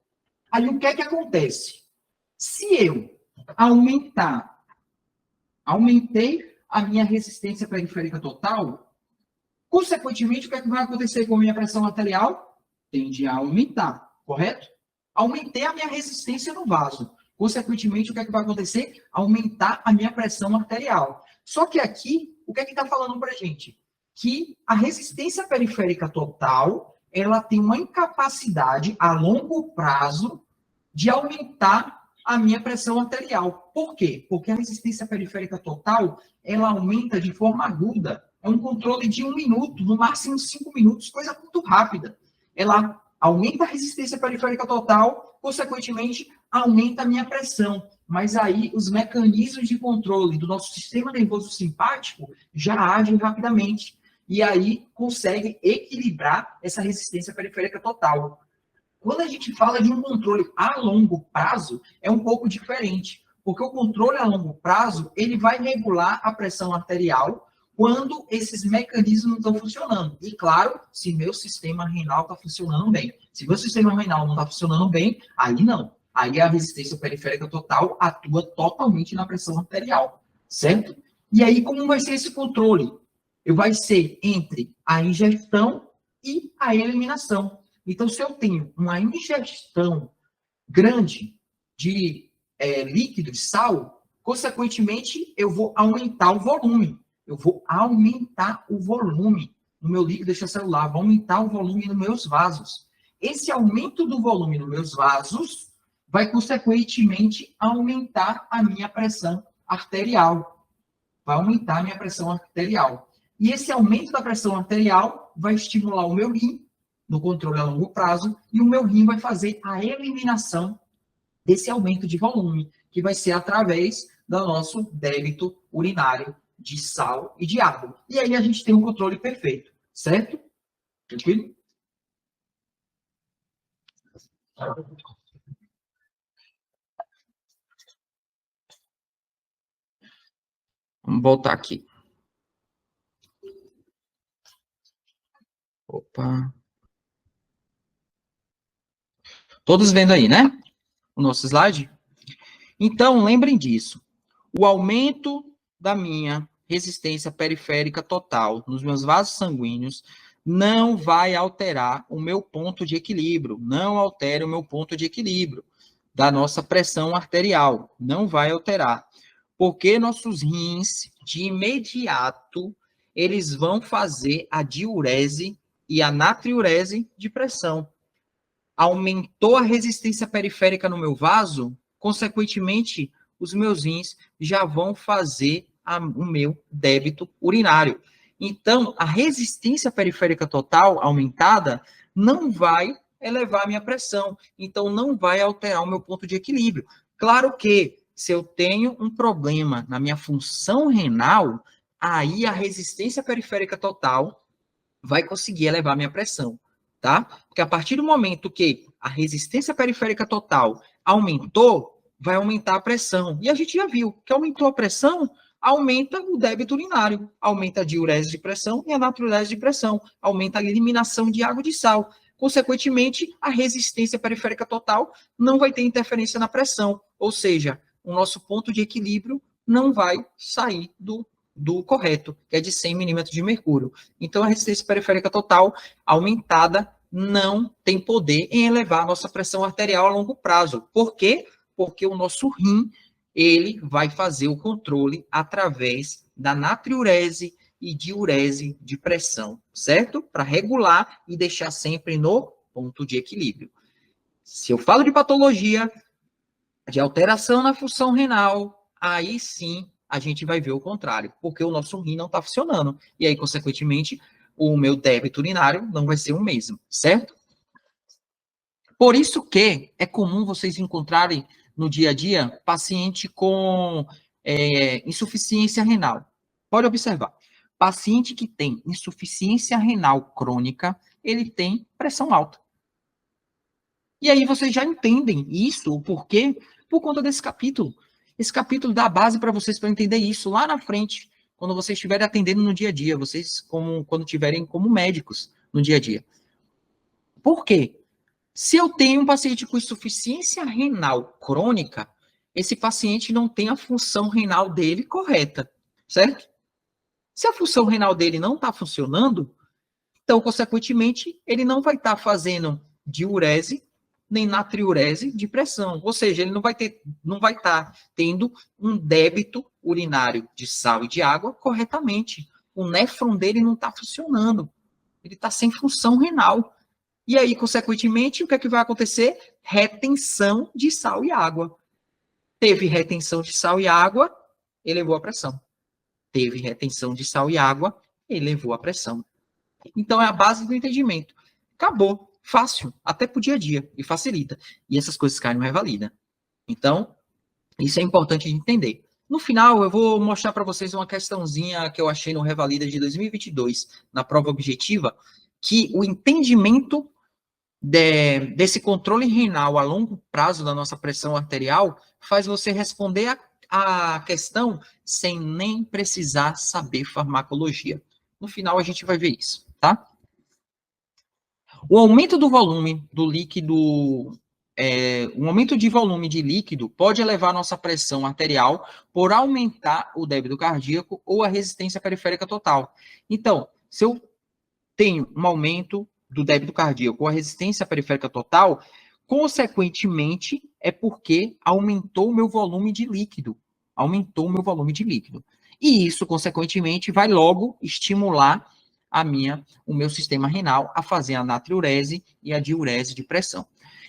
Aí o que é que acontece? Se eu aumentei a minha resistência periférica total, consequentemente, o que é que vai acontecer com a minha pressão arterial? Tende a aumentar, correto? Aumentei a minha resistência no vaso. Consequentemente, o que é que vai acontecer? Aumentar a minha pressão arterial. Só que aqui, o que é que está falando para a gente? Que a resistência periférica total, ela tem uma incapacidade a longo prazo de aumentar a minha pressão arterial. Por quê? Porque a resistência periférica total, ela aumenta de forma aguda. É um controle de 1 minuto, no máximo 5 minutos, coisa muito rápida. Ela aumenta a resistência periférica total, consequentemente, aumenta a minha pressão. Mas aí, os mecanismos de controle do nosso sistema nervoso simpático já agem rapidamente. E aí, consegue equilibrar essa resistência periférica total. Quando a gente fala de um controle a longo prazo, é um pouco diferente. Porque o controle a longo prazo, ele vai regular a pressão arterial quando esses mecanismos não estão funcionando. E, claro, se meu sistema renal está funcionando bem. Se meu sistema renal não está funcionando bem, aí não. Aí a resistência periférica total atua totalmente na pressão arterial, certo? E aí, como vai ser esse controle? Vai ser entre a ingestão e a eliminação. Então, se eu tenho uma ingestão grande de líquido, de sal, consequentemente, eu vou aumentar o volume. Eu vou aumentar o volume no meu líquido extracelular, vou aumentar o volume nos meus vasos. Esse aumento do volume nos meus vasos vai, consequentemente, aumentar a minha pressão arterial. Vai aumentar a minha pressão arterial. E esse aumento da pressão arterial vai estimular o meu rim, no controle a longo prazo, e o meu rim vai fazer a eliminação desse aumento de volume, que vai ser através do nosso débito urinário de sal e de água. E aí a gente tem um controle perfeito, certo? Tranquilo? Vamos voltar aqui. Opa. Todos vendo aí, né? O nosso slide? Então, lembrem disso. O aumento da minha resistência periférica total nos meus vasos sanguíneos não vai alterar o meu ponto de equilíbrio, não altera o meu ponto de equilíbrio da nossa pressão arterial, não vai alterar. Porque nossos rins, de imediato, eles vão fazer a diurese e a natriurese de pressão. Aumentou a resistência periférica no meu vaso, consequentemente, os meus rins já vão fazer o meu débito urinário. Então, a resistência periférica total aumentada não vai elevar a minha pressão. Então, não vai alterar o meu ponto de equilíbrio. Claro que, se eu tenho um problema na minha função renal, aí a resistência periférica total vai conseguir elevar a minha pressão, tá? Porque a partir do momento que a resistência periférica total aumentou, vai aumentar a pressão. E a gente já viu que aumentou a pressão, aumenta o débito urinário, aumenta a diurese de pressão e a natriurese de pressão, aumenta a eliminação de água e de sal. Consequentemente, a resistência periférica total não vai ter interferência na pressão, ou seja, o nosso ponto de equilíbrio não vai sair do correto, que é de 100 milímetros de mercúrio. Então, a resistência periférica total aumentada não tem poder em elevar a nossa pressão arterial a longo prazo. Por quê? Porque o nosso rim, ele vai fazer o controle através da natriurese e diurese de pressão, certo? Para regular e deixar sempre no ponto de equilíbrio. Se eu falo de patologia, de alteração na função renal, aí sim a gente vai ver o contrário, porque o nosso rim não está funcionando. E aí, consequentemente, o meu débito urinário não vai ser o mesmo, certo? Por isso que é comum vocês encontrarem no dia a dia paciente com insuficiência renal. Pode observar. Paciente que tem insuficiência renal crônica, ele tem pressão alta. E aí vocês já entendem isso, o porquê, por conta desse capítulo. Esse capítulo dá a base para vocês para entender isso lá na frente, quando vocês estiverem atendendo no dia a dia, vocês quando estiverem como médicos no dia a dia. Por quê? Se eu tenho um paciente com insuficiência renal crônica, esse paciente não tem a função renal dele correta, certo? Se a função renal dele não está funcionando, então, consequentemente, ele não vai estar fazendo diurese nem natriurese de pressão. Ou seja, ele não vai estar tendo um débito urinário de sal e de água corretamente. O néfron dele não está funcionando. Ele está sem função renal. E aí, consequentemente, o que é que vai acontecer? Retenção de sal e água. Teve retenção de sal e água, elevou a pressão. Teve retenção de sal e água, elevou a pressão. Então, é a base do entendimento. Acabou. Fácil. Até para o dia a dia. E facilita. E essas coisas caem no Revalida. Então, isso é importante de entender. No final, eu vou mostrar para vocês uma questãozinha que eu achei no Revalida de 2022, na prova objetiva, que o entendimento desse controle renal a longo prazo da nossa pressão arterial faz você responder a questão sem nem precisar saber farmacologia. No final, a gente vai ver isso, tá? O aumento do volume do líquido, o aumento de volume de líquido pode elevar a nossa pressão arterial por aumentar o débito cardíaco ou a resistência periférica total. Então, se eu tenho um aumento do débito cardíaco ou a resistência periférica total, consequentemente, é porque aumentou o meu volume de líquido. Aumentou o meu volume de líquido. E isso, consequentemente, vai logo estimular o meu sistema renal a fazer a natriurese e a diurese de pressão.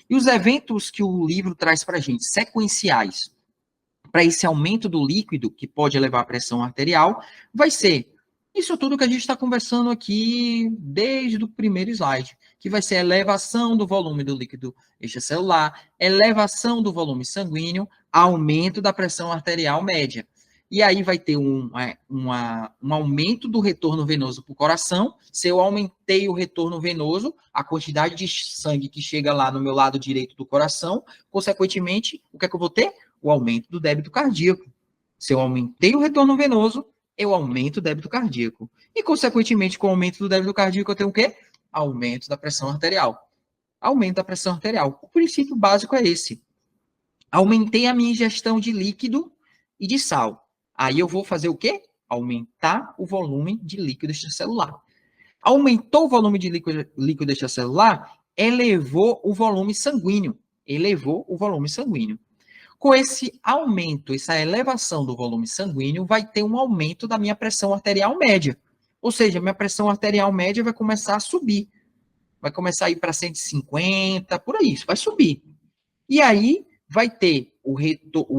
E os eventos que o livro traz para a gente, sequenciais, para esse aumento do líquido, que pode elevar a pressão arterial, vai ser isso tudo que a gente está conversando aqui desde o primeiro slide, que vai ser a elevação do volume do líquido extracelular, elevação do volume sanguíneo, aumento da pressão arterial média. E aí vai ter um aumento do retorno venoso para o coração. Se eu aumentei o retorno venoso, a quantidade de sangue que chega lá no meu lado direito do coração, consequentemente, o que é que eu vou ter? O aumento do débito cardíaco. Se eu aumentei o retorno venoso, eu aumento o débito cardíaco. E, consequentemente, com o aumento do débito cardíaco, eu tenho o quê? Aumento da pressão arterial. Aumento da pressão arterial. O princípio básico é esse. Aumentei a minha ingestão de líquido e de sal. Aí eu vou fazer o quê? Aumentar o volume de líquido extracelular. Aumentou o volume de líquido extracelular, elevou o volume sanguíneo. Elevou o volume sanguíneo. Com esse aumento, essa elevação do volume sanguíneo, vai ter um aumento da minha pressão arterial média. Ou seja, minha pressão arterial média vai começar a subir. Vai começar a ir para 150, por aí, isso vai subir. E aí vai ter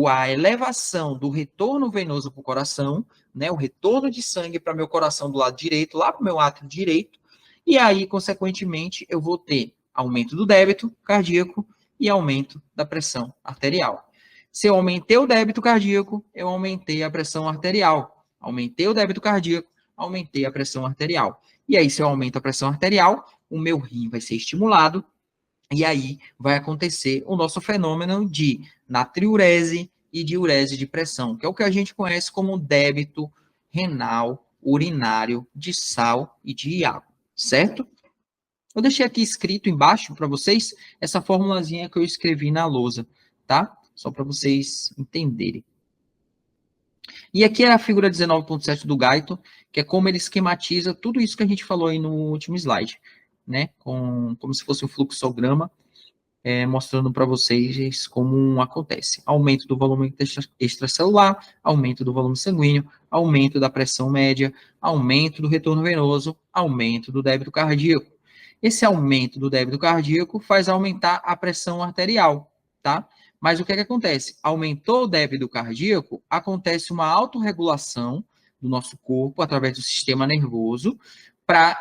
a elevação do retorno venoso para o coração, né? O retorno de sangue para meu coração do lado direito, lá para o meu átrio direito. E aí, consequentemente, eu vou ter aumento do débito cardíaco e aumento da pressão arterial. Se eu aumentei o débito cardíaco, eu aumentei a pressão arterial. Aumentei o débito cardíaco, aumentei a pressão arterial. E aí, se eu aumento a pressão arterial, o meu rim vai ser estimulado, e aí vai acontecer o nosso fenômeno de natriurese e diurese de pressão, que é o que a gente conhece como débito renal urinário de sal e de água, certo? Eu deixei aqui escrito embaixo para vocês essa formulazinha que eu escrevi na lousa, tá? Só para vocês entenderem. E aqui é a figura 19.7 do Guyton, que é como ele esquematiza tudo isso que a gente falou aí no último slide, né? Como se fosse um fluxograma, mostrando para vocês como acontece. Aumento do volume extracelular, aumento do volume sanguíneo, aumento da pressão média, aumento do retorno venoso, aumento do débito cardíaco. Esse aumento do débito cardíaco faz aumentar a pressão arterial, tá? Mas o que acontece? Aumentou o débito cardíaco, acontece uma autorregulação do nosso corpo através do sistema nervoso,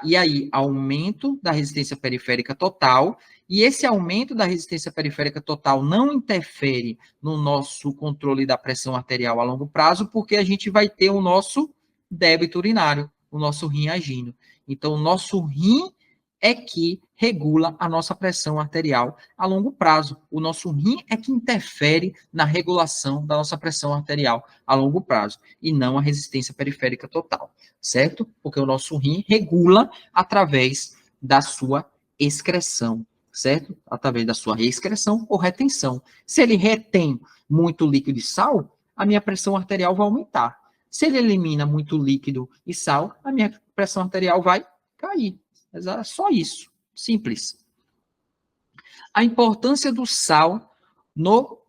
e aí aumento da resistência periférica total, E esse aumento da resistência periférica total não interfere no nosso controle da pressão arterial a longo prazo, porque a gente vai ter o nosso débito urinário, o nosso rim agindo. Então, o nosso rim é que regula a nossa pressão arterial a longo prazo. O nosso rim é que interfere na regulação da nossa pressão arterial a longo prazo, e não a resistência periférica total, certo? Porque o nosso rim regula através da sua excreção, certo? Através da sua excreção ou retenção. Se ele retém muito líquido e sal, a minha pressão arterial vai aumentar. Se ele elimina muito líquido e sal, a minha pressão arterial vai cair. É só isso. Simples. A importância do sal no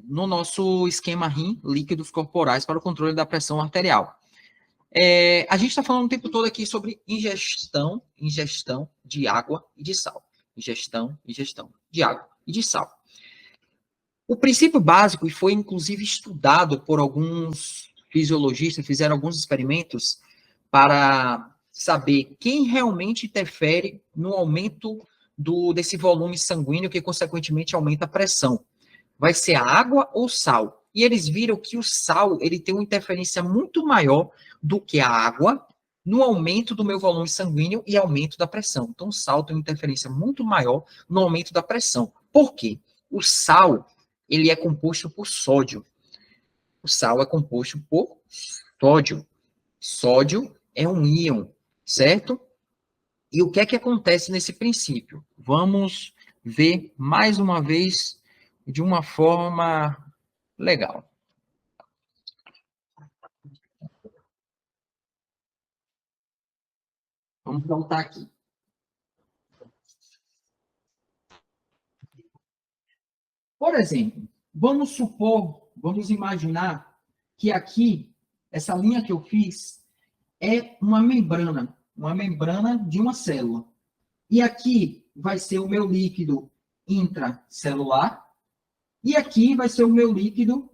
nosso esquema rim, líquidos corporais, para o controle da pressão arterial. A gente está falando o tempo todo aqui sobre ingestão de água e de sal. Ingestão de água e de sal. O princípio básico, e foi inclusive estudado por alguns fisiologistas, fizeram alguns experimentos para saber quem realmente interfere no aumento desse volume sanguíneo, que consequentemente aumenta a pressão. Vai ser a água ou sal? E eles viram que o sal ele tem uma interferência muito maior do que a água no aumento do meu volume sanguíneo e aumento da pressão. Então, o sal tem uma interferência muito maior no aumento da pressão. Por quê? O sal, ele é composto por sódio. O sal é composto por sódio. Sódio é um íon, certo? E o que é que acontece nesse princípio? Vamos ver mais uma vez de uma forma legal. Vamos voltar aqui. Por exemplo, vamos imaginar que aqui, essa linha que eu fiz, é uma membrana de uma célula. E aqui vai ser o meu líquido intracelular, e aqui vai ser o meu líquido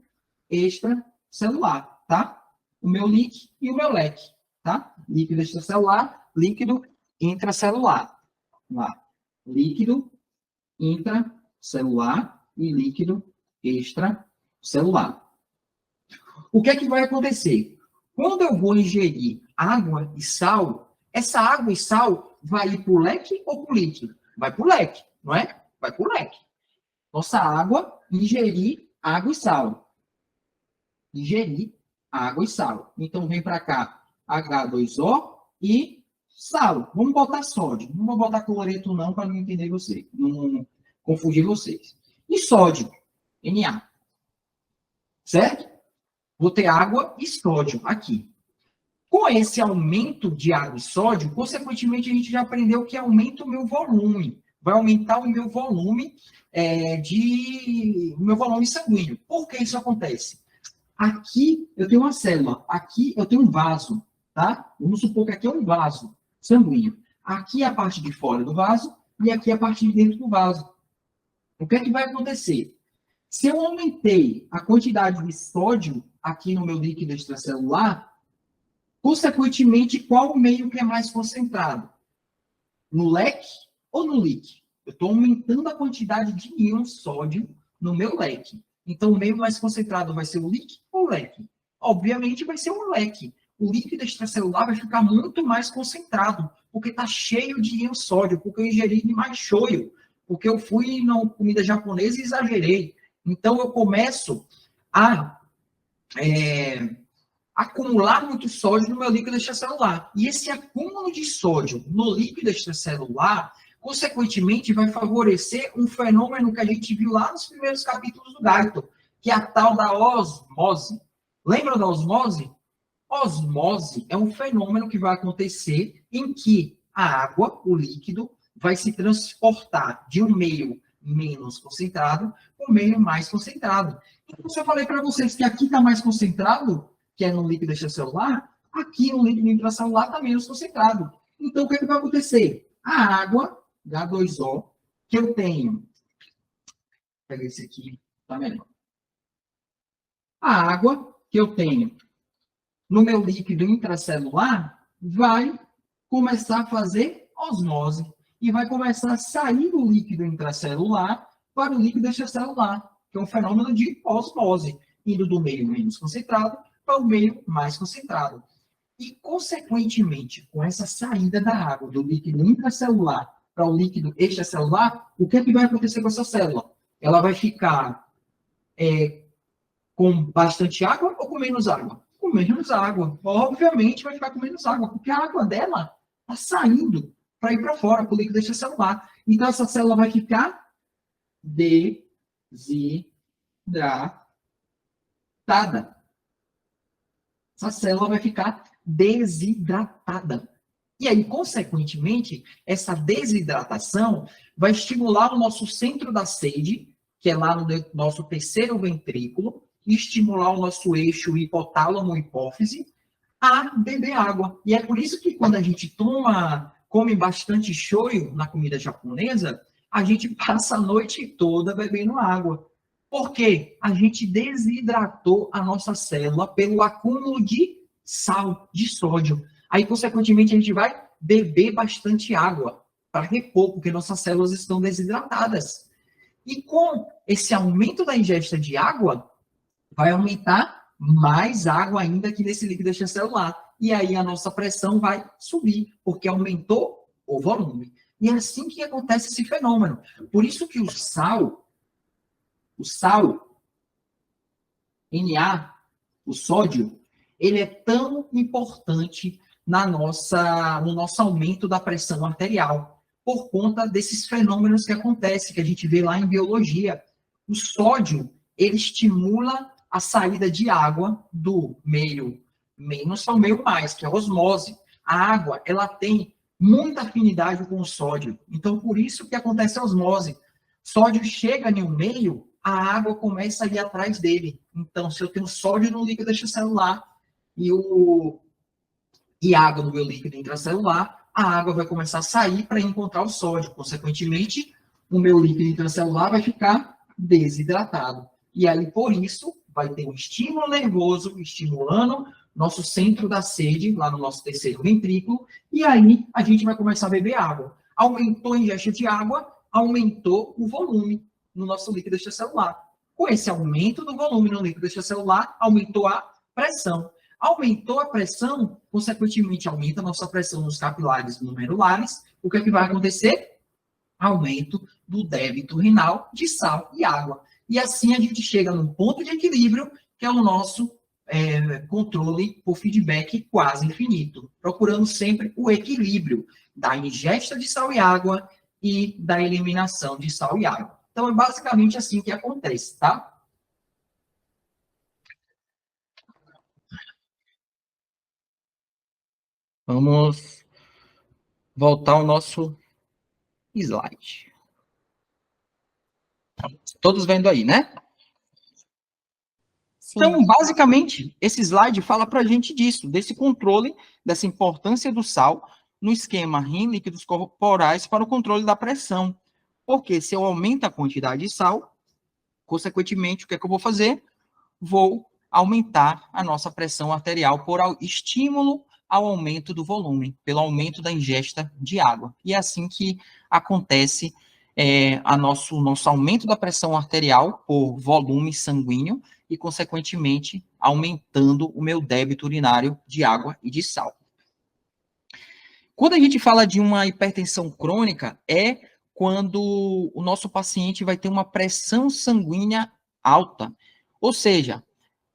extracelular, tá? O meu LIC e o meu LEC, tá? Líquido extracelular, líquido intracelular. Lá. Líquido intracelular e líquido extracelular. O que é que vai acontecer? Quando eu vou ingerir água e sal, essa água e sal vai ir para o leque ou para o líquido? Vai para o leque, não é? Vai para o leque. Nossa água, ingerir água e sal. Ingerir água e sal. Então, vem para cá H2O e sal. Vamos botar sódio. Não vou botar cloreto não, para não entender vocês. Não confundir vocês. E sódio, Na. Certo? Vou ter água e sódio aqui. Com esse aumento de água e sódio, consequentemente, a gente já aprendeu que aumenta o meu volume. Vai aumentar o meu volume o meu volume sanguíneo. Por que isso acontece? Aqui eu tenho uma célula, aqui eu tenho um vaso, tá? Vamos supor que aqui é um vaso sanguíneo. Aqui é a parte de fora do vaso e aqui é a parte de dentro do vaso. O que é que vai acontecer? Se eu aumentei a quantidade de sódio aqui no meu líquido extracelular, consequentemente, qual o meio que é mais concentrado? No leque ou no líquido? Eu estou aumentando a quantidade de íons sódio no meu leque. Então, o meio mais concentrado vai ser o líquido ou o leque? Obviamente, vai ser o leque. O líquido extracelular vai ficar muito mais concentrado, porque está cheio de íons sódio, porque eu ingeri demais shoyu, porque eu fui na comida japonesa e exagerei. Então, eu começo a acumular muito sódio no meu líquido extracelular. E esse acúmulo de sódio no líquido extracelular, consequentemente, vai favorecer um fenômeno que a gente viu lá nos primeiros capítulos do Galton, que é a tal da osmose. Lembra da osmose? Osmose é um fenômeno que vai acontecer em que a água, o líquido, vai se transportar de um meio menos concentrado para um meio mais concentrado. Então, se eu falei para vocês que aqui está mais concentrado, que é no líquido extracelular, aqui no líquido intracelular está menos concentrado. Então, o que vai acontecer? A água, H2O, que eu tenho... Vou pegar esse aqui, está melhor. A água que eu tenho no meu líquido intracelular vai começar a fazer osmose. e vai começar a sair do líquido intracelular para o líquido extracelular, que é um fenômeno de osmose, indo do meio menos concentrado para o meio mais concentrado. E, consequentemente, com essa saída da água do líquido intracelular para o líquido extracelular, o que é que vai acontecer com essa célula? Ela vai ficar com bastante água ou com menos água? Com menos água. Obviamente vai ficar com menos água, porque a água dela está saindo para ir para fora, para o líquido extracelular. Então, essa célula vai ficar desidratada. Essa célula vai ficar desidratada. E aí, consequentemente, essa desidratação vai estimular o nosso centro da sede, que é lá no nosso terceiro ventrículo, e estimular o nosso eixo hipotálamo-hipófise a beber água. E é por isso que quando a gente come bastante shoyu na comida japonesa, a gente passa a noite toda bebendo água. Por quê? A gente desidratou a nossa célula pelo acúmulo de sal, de sódio. Aí, consequentemente, a gente vai beber bastante água para repor, porque nossas células estão desidratadas. E com esse aumento da ingesta de água, vai aumentar mais água ainda aqui nesse líquido extracelular. E aí a nossa pressão vai subir, porque aumentou o volume. E é assim que acontece esse fenômeno. Por isso que o sal, Na, o sódio, ele é tão importante no nosso aumento da pressão arterial, por conta desses fenômenos que acontecem, que a gente vê lá em biologia. O sódio, ele estimula a saída de água do meio menos ao meio mais, que é a osmose. A água, ela tem muita afinidade com o sódio. Então, por isso que acontece a osmose. Sódio chega em um meio, a água começa a ir atrás dele. Então, se eu tenho sódio no líquido extracelular e água no meu líquido intracelular, a água vai começar a sair para encontrar o sódio. Consequentemente, o meu líquido intracelular vai ficar desidratado. E aí, por isso, vai ter um estímulo nervoso estimulando nosso centro da sede, lá no nosso terceiro ventrículo, e aí a gente vai começar a beber água. Aumentou a ingesta de água, aumentou o volume no nosso líquido extracelular. Com esse aumento do volume no líquido extracelular, aumentou a pressão. Aumentou a pressão, consequentemente, aumenta a nossa pressão nos capilares glomerulares. O que é que vai acontecer? Aumento do débito renal de sal e água. E assim a gente chega num ponto de equilíbrio, que é o nosso controle por feedback quase infinito, procurando sempre o equilíbrio da ingesta de sal e água e da eliminação de sal e água. Então, é basicamente assim que acontece, tá? Vamos voltar ao nosso slide. Todos vendo aí, né? Sim. Então, basicamente, esse slide fala para a gente disso, desse controle, dessa importância do sal no esquema rim líquidos corporais para o controle da pressão. Porque se eu aumento a quantidade de sal, consequentemente, o que é que eu vou fazer? Vou aumentar a nossa pressão arterial por estímulo ao aumento do volume, pelo aumento da ingesta de água. E é assim que acontece nosso aumento da pressão arterial por volume sanguíneo e, consequentemente, aumentando o meu débito urinário de água e de sal. Quando a gente fala de uma hipertensão crônica, é quando o nosso paciente vai ter uma pressão sanguínea alta. Ou seja,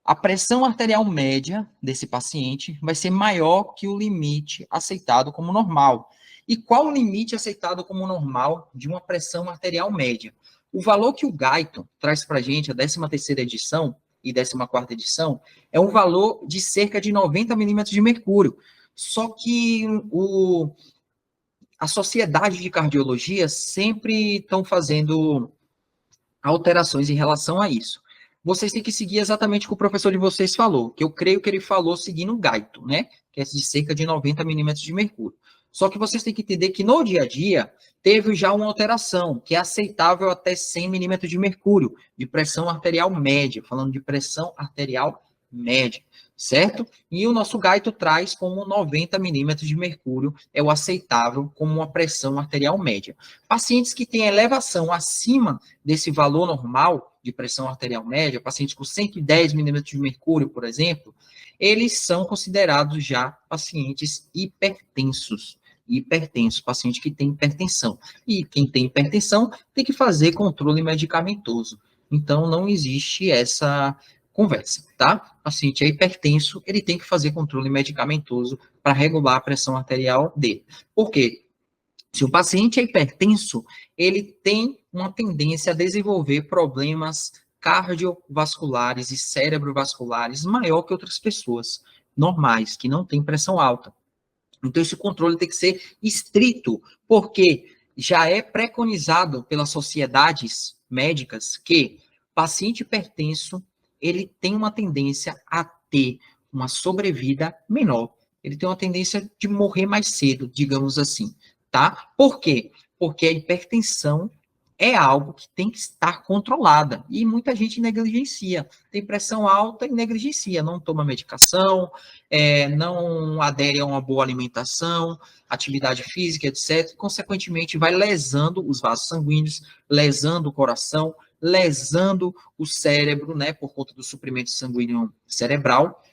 a pressão arterial média desse paciente vai ser maior que o limite aceitado como normal. E qual o limite aceitado como normal de uma pressão arterial média? O valor que o Guyton traz para a gente, a 13ª edição e 14ª edição, é um valor de cerca de 90 milímetros de mercúrio. Só que a Sociedade de Cardiologia sempre estão fazendo alterações em relação a isso. Vocês têm que seguir exatamente o que o professor de vocês falou, que eu creio que ele falou seguindo o Guyton, né? Que é de cerca de 90 milímetros de mercúrio. Só que vocês têm que entender que no dia a dia teve já uma alteração, que é aceitável até 100 milímetros de mercúrio, de pressão arterial média, falando de pressão arterial média. certo? E o nosso gaito traz como 90 milímetros de mercúrio é o aceitável como uma pressão arterial média. Pacientes que têm elevação acima desse valor normal de pressão arterial média, pacientes com 110 milímetros de mercúrio, por exemplo, eles são considerados já pacientes hipertensos. Hipertenso, paciente que tem hipertensão. E quem tem hipertensão tem que fazer controle medicamentoso. Então, não existe essa conversa, tá? O paciente é hipertenso, ele tem que fazer controle medicamentoso para regular a pressão arterial dele. Por quê? Se o paciente é hipertenso, ele tem uma tendência a desenvolver problemas cardiovasculares e cerebrovasculares maior que outras pessoas normais, que não têm pressão alta. Então, esse controle tem que ser estrito, porque já é preconizado pelas sociedades médicas que paciente hipertenso, ele tem uma tendência a ter uma sobrevida menor. Ele tem uma tendência de morrer mais cedo, digamos assim, tá? Por quê? Porque a hipertensão é algo que tem que estar controlada, e muita gente negligencia. Tem pressão alta e negligencia, não toma medicação, não adere a uma boa alimentação, atividade física, etc. Consequentemente, vai lesando os vasos sanguíneos, lesando o coração, lesando o cérebro, né, por conta do suprimento sanguíneo cerebral,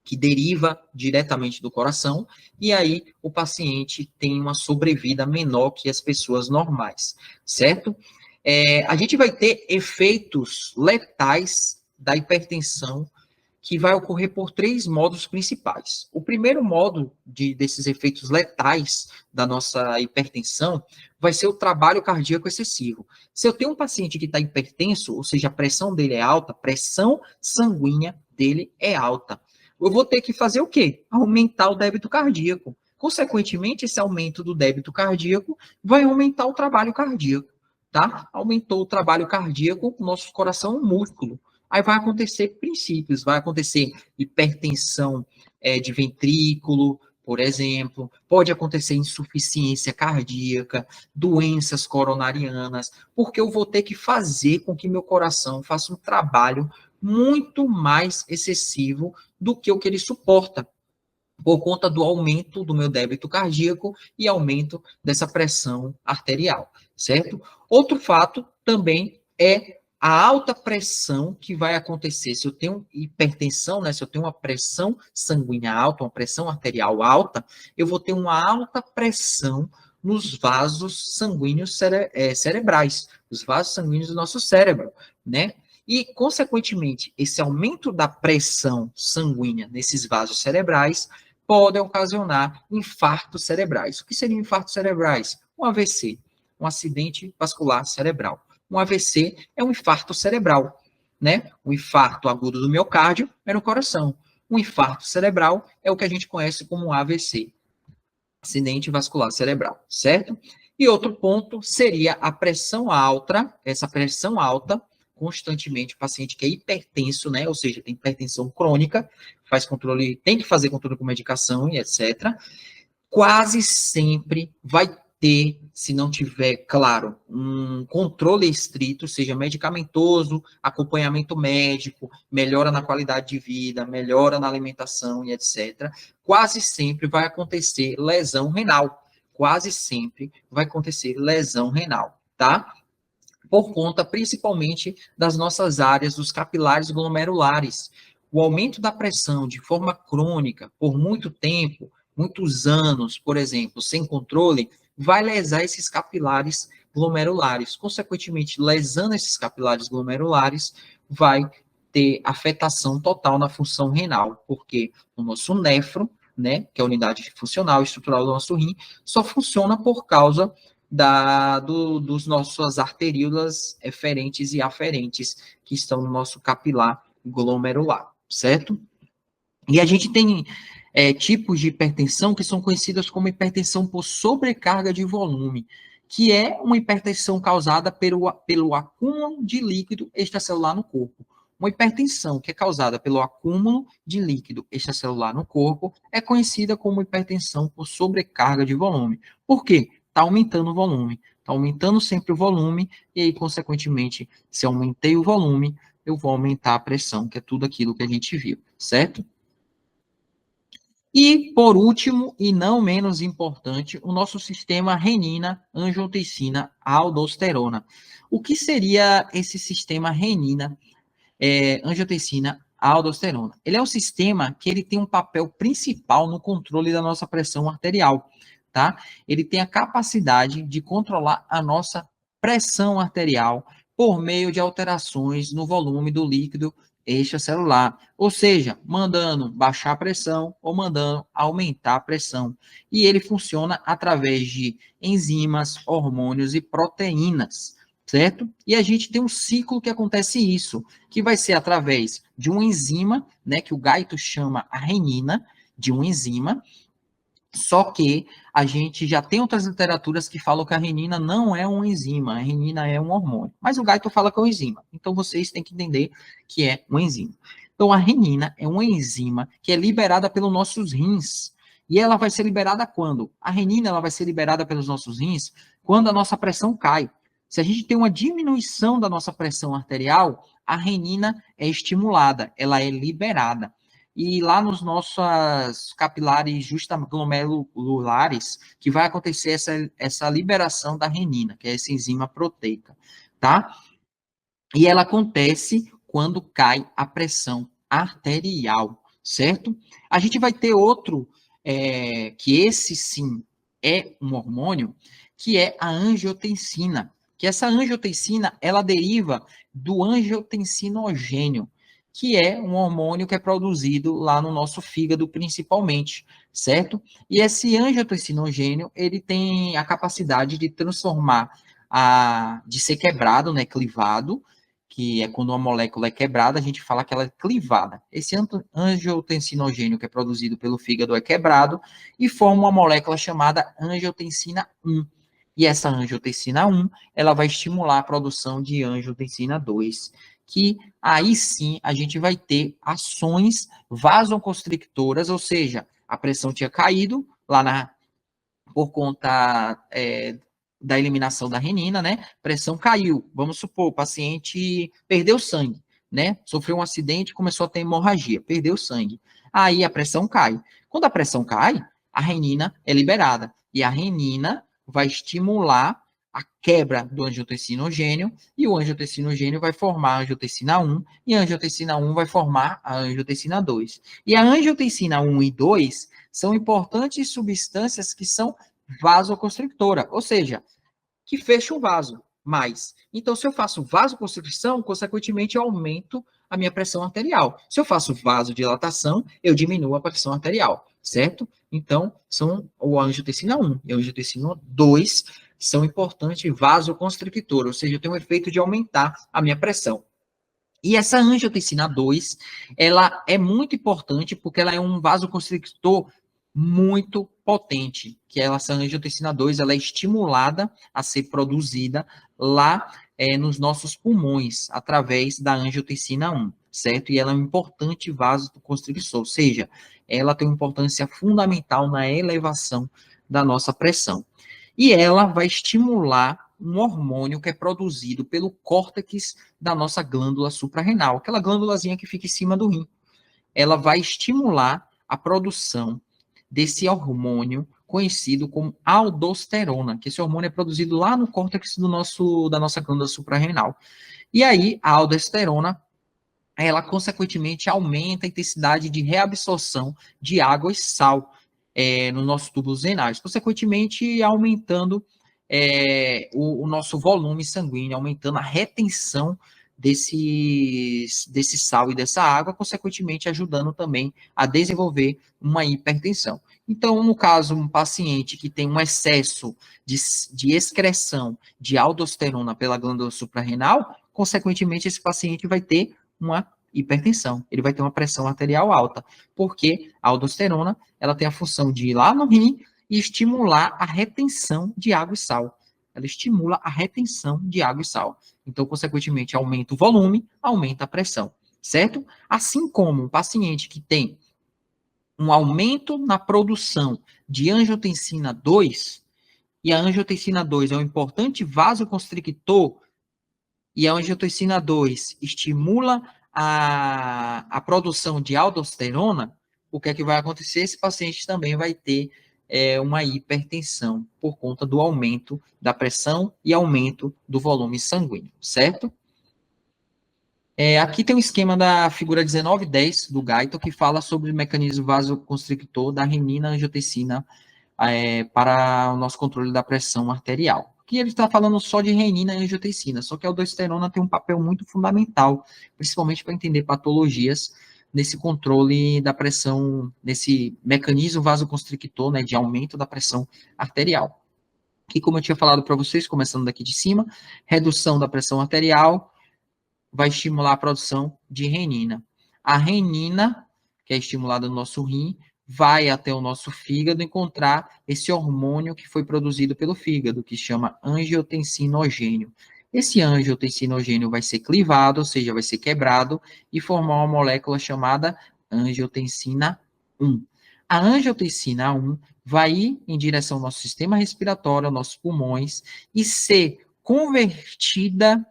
que deriva diretamente do coração, e aí o paciente tem uma sobrevida menor que as pessoas normais, certo? A gente vai ter efeitos letais da hipertensão que vai ocorrer por três modos principais. O primeiro modo desses efeitos letais da nossa hipertensão vai ser o trabalho cardíaco excessivo. Se eu tenho um paciente que está hipertenso, ou seja, a pressão dele é alta, a pressão sanguínea dele é alta, eu vou ter que fazer o quê? Aumentar o débito cardíaco. Consequentemente, esse aumento do débito cardíaco vai aumentar o trabalho cardíaco, tá? Aumentou o trabalho cardíaco, o nosso coração é um músculo. Aí vai acontecer princípios, vai acontecer hipertensão de ventrículo, por exemplo, pode acontecer insuficiência cardíaca, doenças coronarianas, porque eu vou ter que fazer com que meu coração faça um trabalho muito mais excessivo do que o que ele suporta, por conta do aumento do meu débito cardíaco e aumento dessa pressão arterial, certo? Outro fato também é a alta pressão que vai acontecer. Se eu tenho hipertensão, né, se eu tenho uma pressão sanguínea alta, uma pressão arterial alta, eu vou ter uma alta pressão nos vasos sanguíneos cerebrais, os vasos sanguíneos do nosso cérebro, né? E, consequentemente, esse aumento da pressão sanguínea nesses vasos cerebrais pode ocasionar infartos cerebrais. O que seriam infartos cerebrais? Um AVC, um acidente vascular cerebral. Um AVC é um infarto cerebral, né? Um infarto agudo do miocárdio é no coração. Um infarto cerebral é o que a gente conhece como um AVC, acidente vascular cerebral, certo? E outro ponto seria a pressão alta, essa pressão alta constantemente, o paciente que é hipertenso, né, ou seja, tem hipertensão crônica, faz controle, tem que fazer controle com medicação e etc., quase sempre vai ter, se não tiver, claro, um controle estrito, seja medicamentoso, acompanhamento médico, melhora na qualidade de vida, melhora na alimentação e etc., quase sempre vai acontecer lesão renal. Quase sempre vai acontecer lesão renal, tá? Por conta, principalmente, das nossas áreas dos capilares glomerulares. O aumento da pressão de forma crônica, por muito tempo, muitos anos, por exemplo, sem controle, vai lesar esses capilares glomerulares. Consequentemente, lesando esses capilares glomerulares, vai ter afetação total na função renal, porque o nosso néfron, né, que é a unidade funcional e estrutural do nosso rim, só funciona por causa dos nossas arteríolas eferentes e aferentes que estão no nosso capilar glomerular, certo? E a gente tem tipos de hipertensão que são conhecidas como hipertensão por sobrecarga de volume, que é uma hipertensão causada pelo acúmulo de líquido extracelular no corpo. Uma hipertensão que é causada pelo acúmulo de líquido extracelular no corpo é conhecida como hipertensão por sobrecarga de volume. Por quê? Está aumentando o volume. Está aumentando sempre o volume, e aí, consequentemente, se aumentei o volume, eu vou aumentar a pressão, que é tudo aquilo que a gente viu, certo? E, por último, e não menos importante, o nosso sistema renina, angiotensina, aldosterona. O que seria esse sistema renina, angiotensina, aldosterona? Ele é um sistema que ele tem um papel principal no controle da nossa pressão arterial, tá? Ele tem a capacidade de controlar a nossa pressão arterial por meio de alterações no volume do líquido extracelular, ou seja, mandando baixar a pressão ou mandando aumentar a pressão. E ele funciona através de enzimas, hormônios e proteínas, certo? E a gente tem um ciclo que acontece isso, que vai ser através de uma enzima, né, que o Gaito chama a renina, de uma enzima, só que a gente já tem outras literaturas que falam que a renina não é uma enzima, a renina é um hormônio. Mas o Gaito fala que é uma enzima. Então vocês têm que entender que é uma enzima. Então a renina é uma enzima que é liberada pelos nossos rins. E ela vai ser liberada quando? A renina ela vai ser liberada pelos nossos rins quando a nossa pressão cai. Se a gente tem uma diminuição da nossa pressão arterial, a renina é estimulada, ela é liberada. E lá nos nossos capilares justaglomerulares, que vai acontecer essa liberação da renina, que é essa enzima proteica, tá? E ela acontece quando cai a pressão arterial, certo? A gente vai ter outro, que esse sim é um hormônio, que é a angiotensina, que essa angiotensina, ela deriva do angiotensinogênio, que é um hormônio que é produzido lá no nosso fígado, principalmente, certo? E esse angiotensinogênio, ele tem a capacidade de transformar, de ser quebrado, né, clivado, que é quando uma molécula é quebrada, a gente fala que ela é clivada. Esse angiotensinogênio que é produzido pelo fígado é quebrado e forma uma molécula chamada angiotensina 1. E essa angiotensina 1, ela vai estimular a produção de angiotensina 2, que aí sim a gente vai ter ações vasoconstrictoras, ou seja, a pressão tinha caído lá por conta da eliminação da renina, né? Pressão caiu. Vamos supor, o paciente perdeu sangue, né? Sofreu um acidente, começou a ter hemorragia, perdeu sangue. Aí a pressão cai. Quando a pressão cai, a renina é liberada. E a renina vai estimular a quebra do angiotensinogênio, e o angiotensinogênio vai formar a angiotensina 1, e a angiotensina 1 vai formar a angiotensina 2. E a angiotensina 1 e 2 são importantes substâncias que são vasoconstrictora, ou seja, que fecha o vaso mais. Então, se eu faço vasoconstrição, consequentemente, eu aumento a minha pressão arterial. Se eu faço vasodilatação, eu diminuo a pressão arterial, certo? Então, são o angiotensina 1 e o angiotensina 2 são importantes vasoconstrictor, ou seja, eu tenho o efeito de aumentar a minha pressão. E essa angiotensina 2, ela é muito importante porque ela é um vasoconstrictor muito potente, que essa angiotensina 2, ela é estimulada a ser produzida lá nos nossos pulmões, através da angiotensina 1, certo? E ela é um importante vasoconstrictor, ou seja, ela tem uma importância fundamental na elevação da nossa pressão. E ela vai estimular um hormônio que é produzido pelo córtex da nossa glândula suprarrenal, aquela glândulazinha que fica em cima do rim. Ela vai estimular a produção desse hormônio conhecido como aldosterona, que esse hormônio é produzido lá no córtex da nossa glândula suprarrenal. E aí, a aldosterona, ela consequentemente aumenta a intensidade de reabsorção de água e sal nos nossos túbulos renais, consequentemente aumentando o nosso volume sanguíneo, aumentando a retenção desse sal e dessa água, consequentemente ajudando também a desenvolver uma hipertensão. Então, no caso, um paciente que tem um excesso de excreção de aldosterona pela glândula suprarrenal, consequentemente, esse paciente vai ter uma hipertensão, ele vai ter uma pressão arterial alta, porque a aldosterona, ela tem a função de ir lá no rim e estimular a retenção de água e sal. Ela estimula a retenção de água e sal. Então, consequentemente, aumenta o volume, aumenta a pressão, certo? Assim como um paciente que tem um aumento na produção de angiotensina 2, e a angiotensina 2 é um importante vasoconstrictor, e a angiotensina 2 estimula a produção de aldosterona, o que é que vai acontecer? Esse paciente também vai ter uma hipertensão por conta do aumento da pressão e aumento do volume sanguíneo, certo? Aqui tem um esquema da figura 1910 do Guyton, que fala sobre o mecanismo vasoconstrictor da renina-angiotensina para o nosso controle da pressão arterial. Aqui ele está falando só de renina e angiotensina, só que a aldosterona tem um papel muito fundamental, principalmente para entender patologias nesse controle da pressão, nesse mecanismo vasoconstrictor, né, de aumento da pressão arterial. Que, como eu tinha falado para vocês, começando daqui de cima, redução da pressão arterial vai estimular a produção de renina. A renina, que é estimulada no nosso rim, vai até o nosso fígado encontrar esse hormônio que foi produzido pelo fígado, que chama angiotensinogênio. Esse angiotensinogênio vai ser clivado, ou seja, vai ser quebrado, e formar uma molécula chamada angiotensina 1. A angiotensina 1 vai ir em direção ao nosso sistema respiratório, aos nossos pulmões, e ser convertida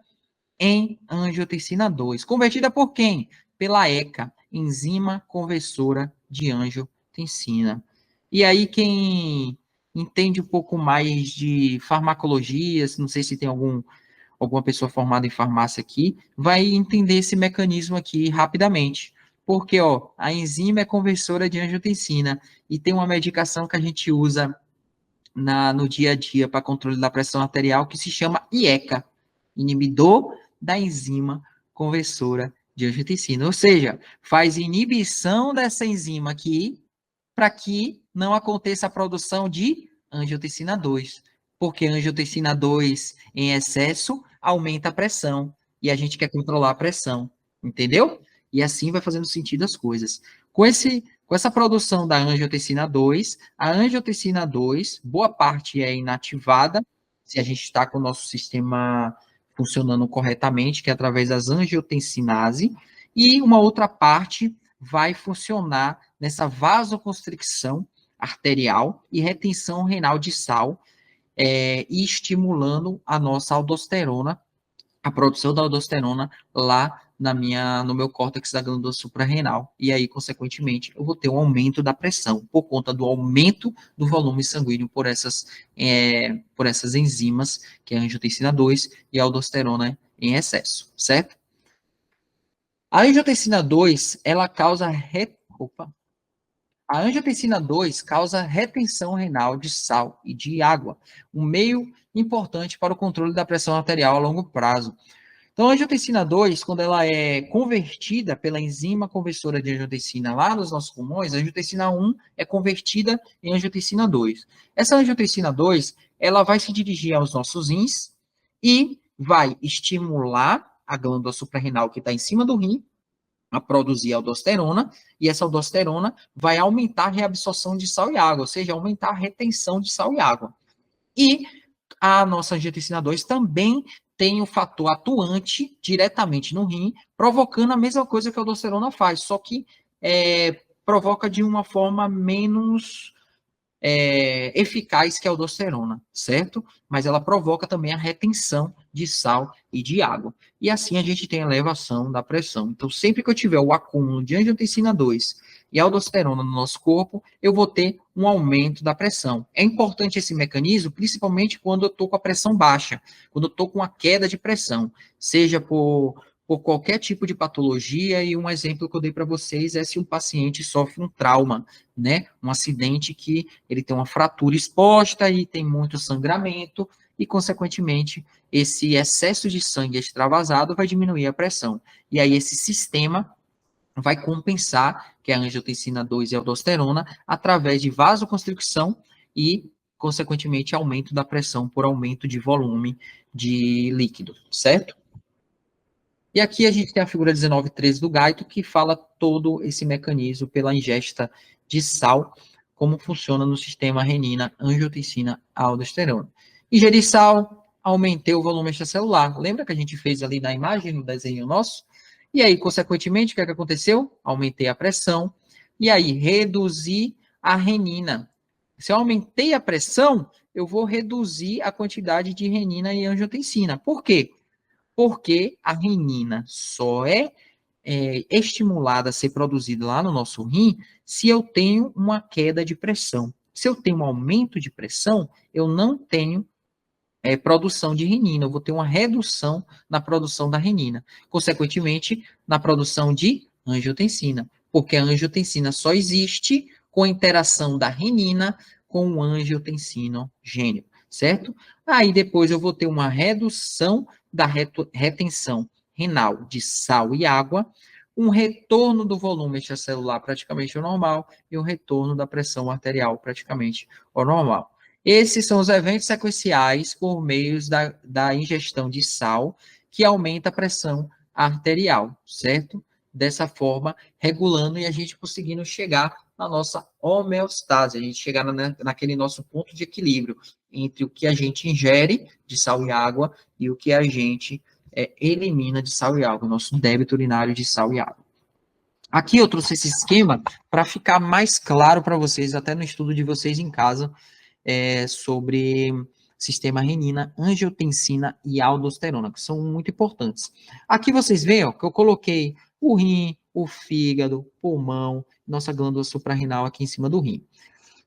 em angiotensina 2. Convertida por quem? Pela ECA, enzima conversora de angiotensina. E aí, quem entende um pouco mais de farmacologia, não sei se tem alguma pessoa formada em farmácia aqui, vai entender esse mecanismo aqui rapidamente. Porque, ó, a enzima é conversora de angiotensina e tem uma medicação que a gente usa no dia a dia para controle da pressão arterial que se chama IECA, inibidor da enzima conversora de angiotensina. Ou seja, faz inibição dessa enzima aqui para que não aconteça a produção de angiotensina 2. Porque angiotensina 2 em excesso aumenta a pressão e a gente quer controlar a pressão, entendeu? E assim vai fazendo sentido as coisas. Com essa produção da angiotensina 2, a angiotensina 2, boa parte é inativada, se a gente está com o nosso sistema funcionando corretamente, que é através das angiotensinase, e uma outra parte vai funcionar nessa vasoconstricção arterial e retenção renal de sal, e estimulando a nossa aldosterona, a produção da aldosterona lá no meu córtex da glândula suprarrenal. E aí, consequentemente, eu vou ter um aumento da pressão, por conta do aumento do volume sanguíneo por essas enzimas, que é a angiotensina 2 e a aldosterona em excesso, certo? A angiotensina 2, ela causa... A angiotensina 2 causa retenção renal de sal e de água, um meio importante para o controle da pressão arterial a longo prazo. Então, a angiotensina 2, quando ela é convertida pela enzima conversora de angiotensina lá nos nossos pulmões, a angiotensina 1 é convertida em angiotensina 2. Essa angiotensina 2, ela vai se dirigir aos nossos rins e vai estimular a glândula suprarrenal que está em cima do rim a produzir aldosterona, e essa aldosterona vai aumentar a reabsorção de sal e água, ou seja, aumentar a retenção de sal e água. E a nossa angiotensina 2 também tem o fator atuante diretamente no rim, provocando a mesma coisa que a aldosterona faz, só que provoca de uma forma menos eficaz que a aldosterona, certo? Mas ela provoca também a retenção de sal e de água. E assim a gente tem a elevação da pressão. Então, sempre que eu tiver o acúmulo de angiotensina 2 e aldosterona no nosso corpo, eu vou ter um aumento da pressão. É importante esse mecanismo, principalmente quando eu estou com a pressão baixa, quando eu estou com a queda de pressão, seja por qualquer tipo de patologia, e um exemplo que eu dei para vocês é se um paciente sofre um trauma, né? Um acidente que ele tem uma fratura exposta e tem muito sangramento, e, consequentemente, esse excesso de sangue extravasado vai diminuir a pressão. E aí esse sistema vai compensar, que é a angiotensina 2 e a aldosterona, através de vasoconstricção e, consequentemente, aumento da pressão por aumento de volume de líquido, certo? E aqui a gente tem a figura 19.13 do Guyton, que fala todo esse mecanismo pela ingesta de sal, como funciona no sistema renina, angiotensina, aldosterona. Ingerir sal, aumentei o volume extracelular. Lembra que a gente fez ali na imagem, no desenho nosso? E aí, consequentemente, o que é que aconteceu? Aumentei a pressão, e aí reduzi a renina. Se eu aumentei a pressão, eu vou reduzir a quantidade de renina e angiotensina. Por quê? Porque a renina só é estimulada a ser produzida lá no nosso rim se eu tenho uma queda de pressão. Se eu tenho um aumento de pressão, eu não tenho produção de renina, eu vou ter uma redução na produção da renina, consequentemente, na produção de angiotensina, porque a angiotensina só existe com a interação da renina com o angiotensinogênio, certo? Aí depois eu vou ter uma redução da retenção renal de sal e água, um retorno do volume extracelular praticamente ao normal e um retorno da pressão arterial praticamente ao normal. Esses são os eventos sequenciais por meio da ingestão de sal, que aumenta a pressão arterial, certo? Dessa forma, regulando e a gente conseguindo chegar na nossa homeostase, a gente chegar naquele nosso ponto de equilíbrio entre o que a gente ingere de sal e água e o que a gente elimina de sal e água, o nosso débito urinário de sal e água. Aqui eu trouxe esse esquema para ficar mais claro para vocês, até no estudo de vocês em casa, sobre sistema renina, angiotensina e aldosterona, que são muito importantes. Aqui vocês veem, ó, que eu coloquei o rim, o fígado, pulmão, nossa glândula suprarrenal aqui em cima do rim.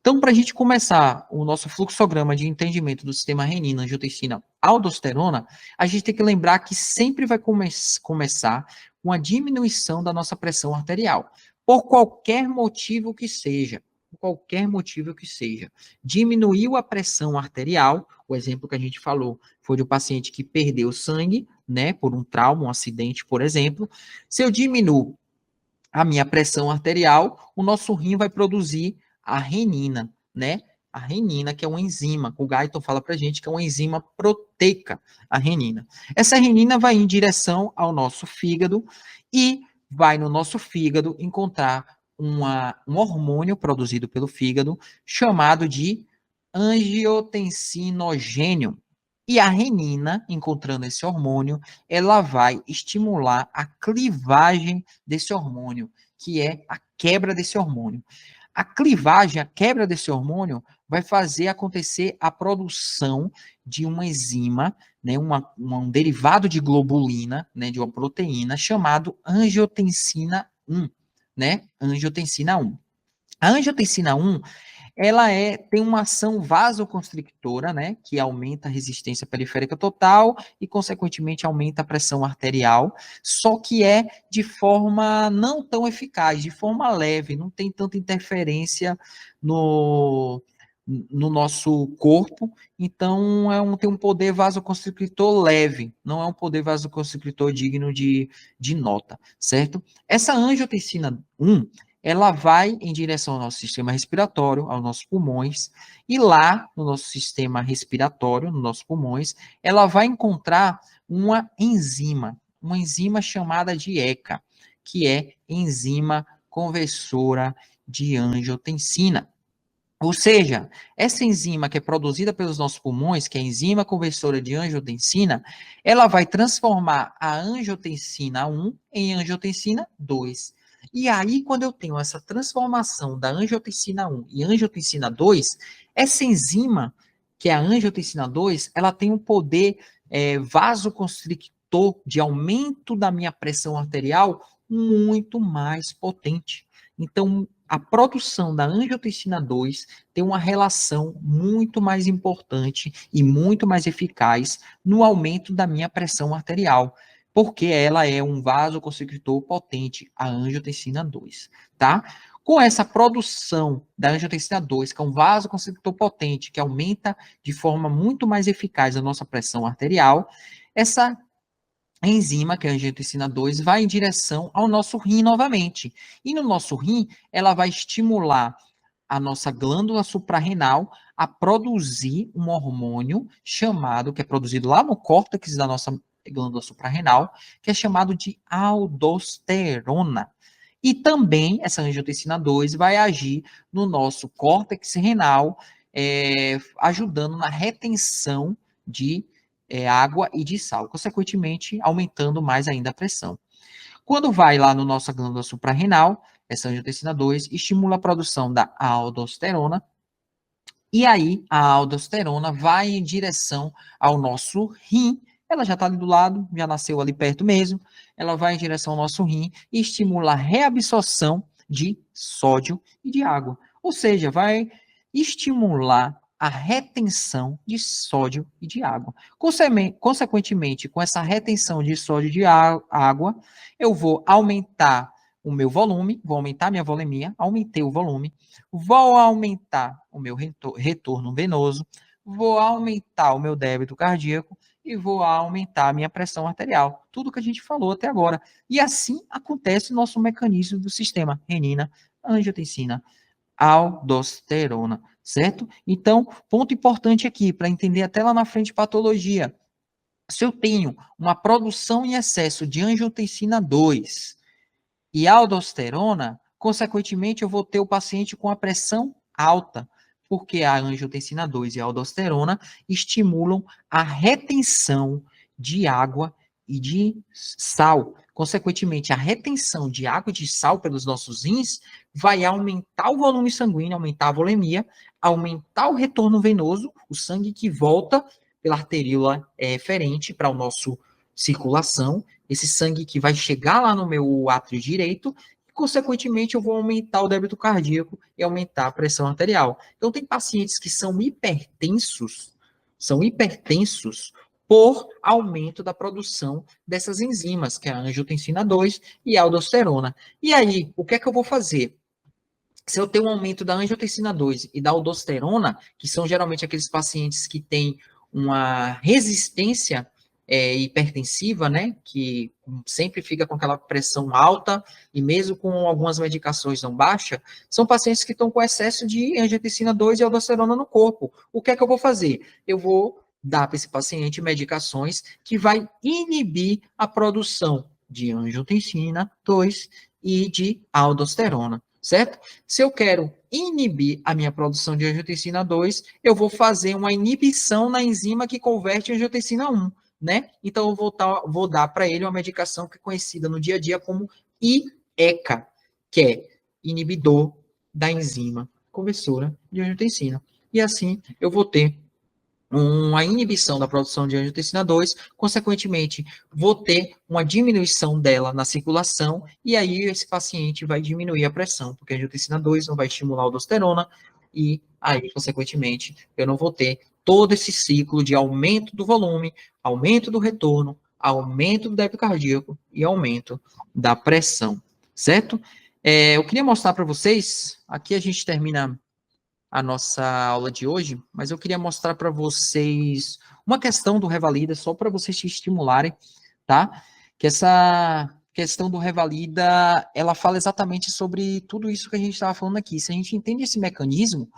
Então, para a gente começar o nosso fluxograma de entendimento do sistema renina, angiotensina, aldosterona, a gente tem que lembrar que sempre vai começar com a diminuição da nossa pressão arterial, por qualquer motivo que seja. Qualquer motivo que seja. Diminuiu a pressão arterial, o exemplo que a gente falou foi do paciente que perdeu sangue, né, por um trauma, um acidente, por exemplo. Se eu diminuo a minha pressão arterial, o nosso rim vai produzir a renina, né? A renina, que é uma enzima, o Guyton fala pra gente que é uma enzima proteica, a renina. Essa renina vai em direção ao nosso fígado e vai no nosso fígado encontrar um hormônio produzido pelo fígado chamado de angiotensinogênio. E a renina, encontrando esse hormônio, ela vai estimular a clivagem desse hormônio, que é a quebra desse hormônio. A clivagem, a quebra desse hormônio, vai fazer acontecer a produção de uma enzima, né, um derivado de globulina, né, de uma proteína, chamado angiotensina 1, né, angiotensina 1. A angiotensina 1, ela tem uma ação vasoconstrictora, né, que aumenta a resistência periférica total e, consequentemente, aumenta a pressão arterial, só que é de forma não tão eficaz, de forma leve, não tem tanta interferência no nosso corpo, então tem um poder vasoconstrictor leve, não é um poder vasoconstrictor digno de nota, certo? Essa angiotensina 1, ela vai em direção ao nosso sistema respiratório, aos nossos pulmões, e lá no nosso sistema respiratório, nos nossos pulmões, ela vai encontrar uma enzima chamada de ECA, que é enzima conversora de angiotensina. Ou seja, essa enzima que é produzida pelos nossos pulmões, que é a enzima conversora de angiotensina, ela vai transformar a angiotensina 1 em angiotensina 2. E aí, quando eu tenho essa transformação da angiotensina 1 e angiotensina 2, essa enzima, que é a angiotensina 2, ela tem um poder vasoconstrictor de aumento da minha pressão arterial muito mais potente. Então, a produção da angiotensina 2 tem uma relação muito mais importante e muito mais eficaz no aumento da minha pressão arterial, porque ela é um vasoconstrictor potente, a angiotensina 2, tá? Com essa produção da angiotensina 2, que é um vasoconstrictor potente, que aumenta de forma muito mais eficaz a nossa pressão arterial, essa enzima, que é a angiotensina 2, vai em direção ao nosso rim novamente. E no nosso rim, ela vai estimular a nossa glândula suprarrenal a produzir um hormônio chamado, que é produzido lá no córtex da nossa glândula suprarrenal, que é chamado de aldosterona. E também essa angiotensina 2 vai agir no nosso córtex renal, ajudando na retenção de água e de sal, consequentemente aumentando mais ainda a pressão. Quando vai lá no nossa glândula suprarrenal, essa angiotensina 2 estimula a produção da aldosterona, e aí a aldosterona vai em direção ao nosso rim, ela já está ali do lado, já nasceu ali perto mesmo, ela vai em direção ao nosso rim e estimula a reabsorção de sódio e de água. Ou seja, vai estimular a retenção de sódio e de água. Consequentemente, com essa retenção de sódio e de água, eu vou aumentar o meu volume, vou aumentar a minha volemia, aumentei o volume, vou aumentar o meu retorno venoso, vou aumentar o meu débito cardíaco e vou aumentar a minha pressão arterial. Tudo que a gente falou até agora. E assim acontece o nosso mecanismo do sistema renina, angiotensina, aldosterona, certo? Então, ponto importante aqui, para entender até lá na frente patologia. Se eu tenho uma produção em excesso de angiotensina 2 e aldosterona, consequentemente, eu vou ter o paciente com a pressão alta, porque a angiotensina 2 e a aldosterona estimulam a retenção de água e de sal. Consequentemente, a retenção de água e de sal pelos nossos rins vai aumentar o volume sanguíneo, aumentar a volemia, aumentar o retorno venoso, o sangue que volta pela arteríola eferente para o nosso circulação, esse sangue que vai chegar lá no meu átrio direito, e, consequentemente, eu vou aumentar o débito cardíaco e aumentar a pressão arterial. Então, tem pacientes que são hipertensos por aumento da produção dessas enzimas, que é a angiotensina 2 e a aldosterona. E aí, o que é que eu vou fazer? Se eu tenho um aumento da angiotensina 2 e da aldosterona, que são geralmente aqueles pacientes que têm uma resistência hipertensiva, né, que sempre fica com aquela pressão alta e mesmo com algumas medicações não baixa, são pacientes que estão com excesso de angiotensina 2 e aldosterona no corpo. O que é que eu vou fazer? Eu vou dar para esse paciente medicações que vai inibir a produção de angiotensina 2 e de aldosterona, certo? Se eu quero inibir a minha produção de angiotensina 2, eu vou fazer uma inibição na enzima que converte angiotensina 1, né? Então, eu vou dar para ele uma medicação que é conhecida no dia a dia como IECA, que é inibidor da enzima conversora de angiotensina. E assim, eu vou ter uma inibição da produção de angiotensina 2, consequentemente, vou ter uma diminuição dela na circulação, e aí esse paciente vai diminuir a pressão, porque a angiotensina 2 não vai estimular a aldosterona, e aí, consequentemente, eu não vou ter todo esse ciclo de aumento do volume, aumento do retorno, aumento do débito cardíaco e aumento da pressão, certo? Eu queria mostrar para vocês, aqui a gente termina a nossa aula de hoje, mas eu queria mostrar para vocês uma questão do Revalida, só para vocês se estimularem, tá? Que essa questão do Revalida, ela fala exatamente sobre tudo isso que a gente estava falando aqui. Se a gente entende esse mecanismo,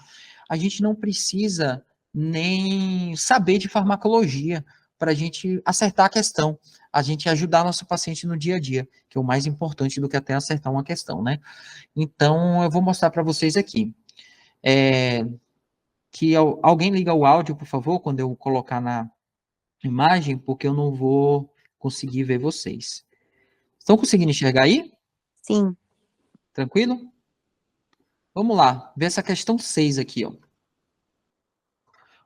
a gente não precisa nem saber de farmacologia para a gente acertar a questão, a gente ajudar nosso paciente no dia a dia, que é o mais importante do que até acertar uma questão, né? Então, eu vou mostrar para vocês aqui. Que alguém liga o áudio, por favor, quando eu colocar na imagem, porque eu não vou conseguir ver vocês. Estão conseguindo enxergar aí? Sim. Tranquilo? Vamos lá, ver essa questão 6 aqui, ó.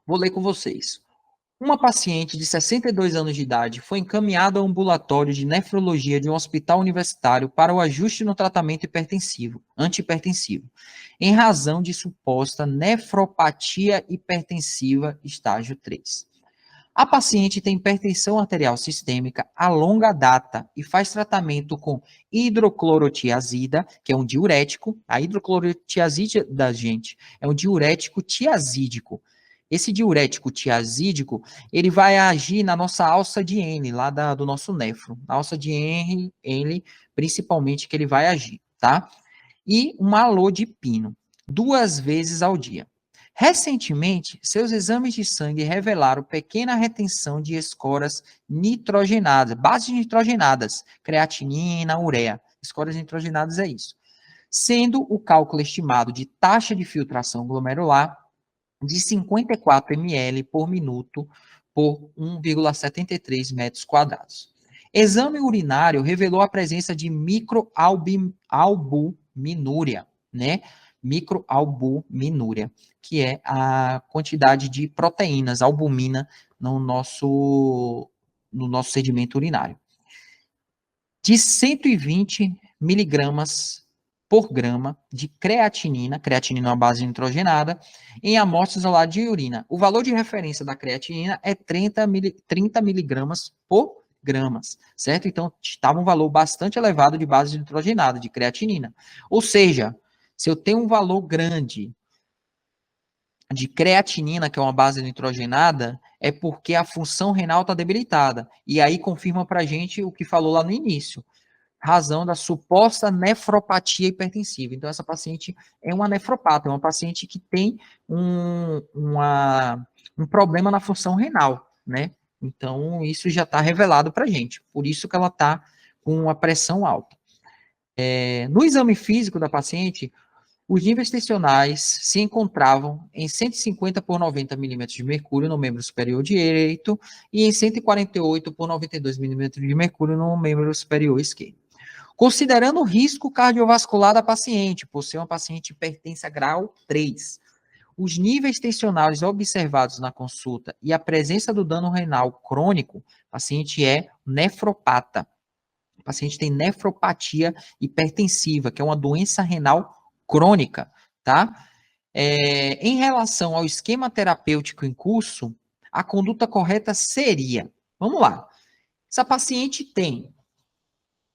Vou ler com vocês. Uma paciente de 62 anos de idade foi encaminhada ao ambulatório de nefrologia de um hospital universitário para o ajuste no tratamento antihipertensivo, em razão de suposta nefropatia hipertensiva estágio 3. A paciente tem hipertensão arterial sistêmica a longa data e faz tratamento com hidroclorotiazida, que é um diurético. A hidroclorotiazida, gente, é um diurético tiazídico. Esse diurético tiazídico, ele vai agir na nossa alça de N, lá do nosso nefro. Na alça de N, principalmente, que ele vai agir, tá? E uma alodipino, 2 vezes ao dia. Recentemente, seus exames de sangue revelaram pequena retenção de escoras nitrogenadas, bases nitrogenadas, creatinina, ureia. Escoras nitrogenadas é isso. Sendo o cálculo estimado de taxa de filtração glomerular de 54 ml por minuto por 1,73 metros quadrados. Exame urinário revelou a presença de microalbuminúria, né? Microalbuminúria, que é a quantidade de proteínas, albumina, no nosso no nosso sedimento urinário. De 120 miligramas por grama de creatinina é uma base nitrogenada, em amostra isolada de urina. O valor de referência da creatinina é 30 miligramas por gramas, certo? Então, estava um valor bastante elevado de base nitrogenada, de creatinina. Ou seja, se eu tenho um valor grande de creatinina, que é uma base nitrogenada, é porque a função renal está debilitada. E aí confirma para a gente o que falou lá no início, razão da suposta nefropatia hipertensiva. Então, essa paciente é uma nefropata, é uma paciente que tem um problema na função renal, né? Então, isso já está revelado para a gente. Por isso que ela está com a pressão alta. No exame físico da paciente, os níveis tensionais se encontravam em 150 por 90 milímetros de mercúrio no membro superior direito e em 148 por 92 milímetros de mercúrio no membro superior esquerdo. Considerando o risco cardiovascular da paciente, por ser uma paciente hipertensa grau 3, os níveis tensionais observados na consulta e a presença do dano renal crônico, o paciente é nefropata. O paciente tem nefropatia hipertensiva, que é uma doença renal crônica, tá? Em relação ao esquema terapêutico em curso, a conduta correta seria, vamos lá, essa paciente tem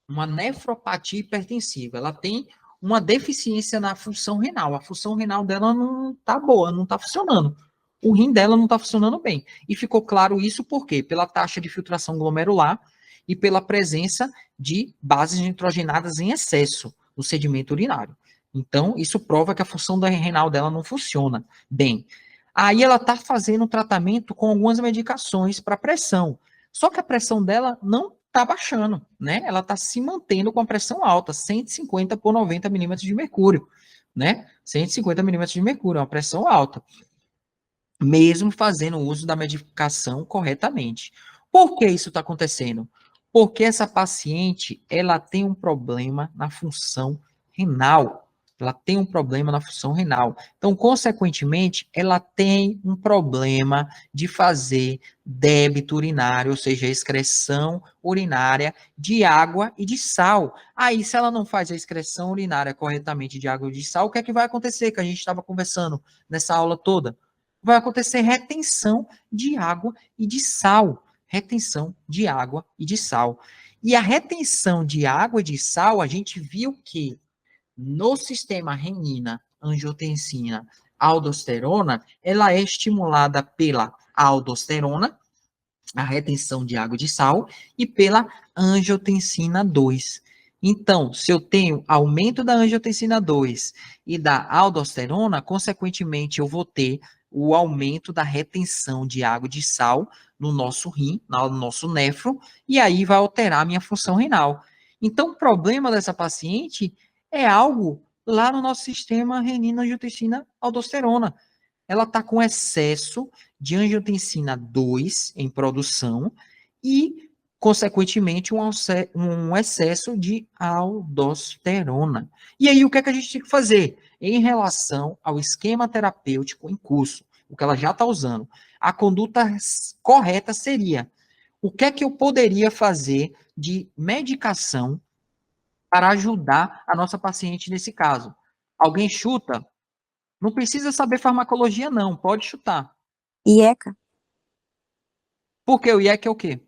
uma nefropatia hipertensiva, ela tem uma deficiência na função renal, a função renal dela não tá boa, não tá funcionando, o rim dela não tá funcionando bem, e ficou claro isso por quê? Pela taxa de filtração glomerular e pela presença de bases nitrogenadas em excesso no sedimento urinário. Então, isso prova que a função renal dela não funciona bem. Aí ela está fazendo tratamento com algumas medicações para pressão. Só que a pressão dela não está baixando, né? Ela está se mantendo com a pressão alta, 150 por 90 milímetros de mercúrio, né? 150 milímetros de mercúrio, é uma pressão alta. Mesmo fazendo uso da medicação corretamente. Por que isso está acontecendo? Porque essa paciente, ela tem um problema na função renal. Ela tem um problema na função renal. Então, consequentemente, ela tem um problema de fazer débito urinário, ou seja, excreção urinária de água e de sal. Aí, se ela não faz a excreção urinária corretamente de água e de sal, o que é que vai acontecer? Que a gente estava conversando nessa aula toda. Vai acontecer retenção de água e de sal. Retenção de água e de sal. E a retenção de água e de sal, a gente viu que no sistema renina, angiotensina, aldosterona, ela é estimulada pela aldosterona, a retenção de água e de sal, e pela angiotensina 2. Então, se eu tenho aumento da angiotensina 2 e da aldosterona, consequentemente, eu vou ter o aumento da retenção de água e de sal no nosso rim, no nosso néfron, e aí vai alterar a minha função renal. Então, o problema dessa paciente é algo lá no nosso sistema renina, angiotensina, aldosterona. Ela está com excesso de angiotensina 2 em produção e, consequentemente, um excesso de aldosterona. E aí, o que é que a gente tem que fazer? Em relação ao esquema terapêutico em curso, o que ela já está usando, a conduta correta seria: o que é que eu poderia fazer de medicação para ajudar a nossa paciente nesse caso? Alguém chuta? Não precisa saber farmacologia, não. Pode chutar. IECA, Por que o IEC é o quê?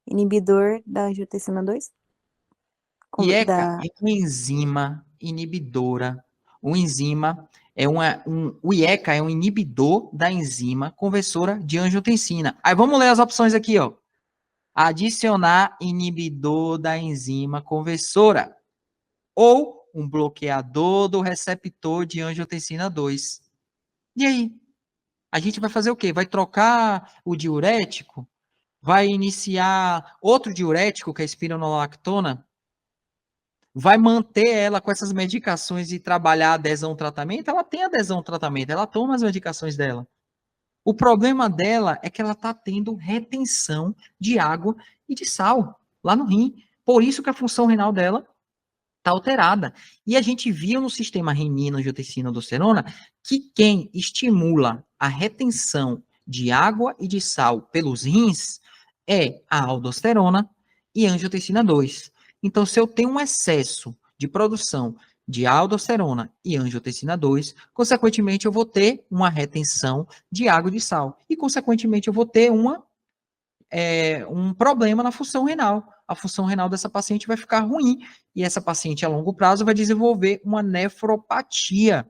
inibidor da angiotensina 2? IECA é uma enzima inibidora. O IECA é um inibidor da enzima conversora de angiotensina. Aí vamos ler as opções aqui, ó. Adicionar inibidor da enzima conversora. Ou um bloqueador do receptor de angiotensina 2. E aí? A gente vai fazer o quê? Vai trocar o diurético? Vai iniciar outro diurético, que é a espironolactona? Vai manter ela com essas medicações e trabalhar a adesão ao tratamento? Ela tem adesão ao tratamento, ela toma as medicações dela. O problema dela é que ela está tendo retenção de água e de sal lá no rim. Por isso que a função renal dela está alterada. E a gente viu no sistema renina, angiotensina, aldosterona, que quem estimula a retenção de água e de sal pelos rins é a aldosterona e angiotensina 2. Então, se eu tenho um excesso de produção de aldosterona e angiotensina 2, consequentemente, eu vou ter uma retenção de água e de sal. E, consequentemente, eu vou ter um problema na função renal. A função renal dessa paciente vai ficar ruim. E essa paciente, a longo prazo, vai desenvolver uma nefropatia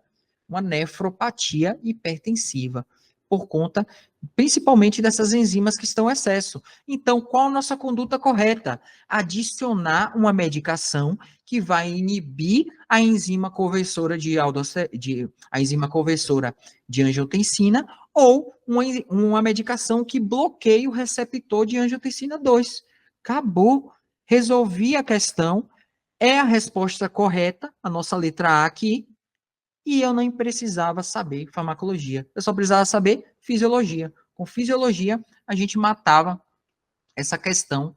hipertensiva, por conta, principalmente, dessas enzimas que estão em excesso. Então, qual a nossa conduta correta? Adicionar uma medicação que vai inibir a enzima conversora a enzima conversora de angiotensina, ou uma medicação que bloqueie o receptor de angiotensina 2. Acabou. Resolvi a questão. É a resposta correta, a nossa letra A aqui, e eu nem precisava saber farmacologia. Eu só precisava saber fisiologia. Com fisiologia, a gente matava essa questão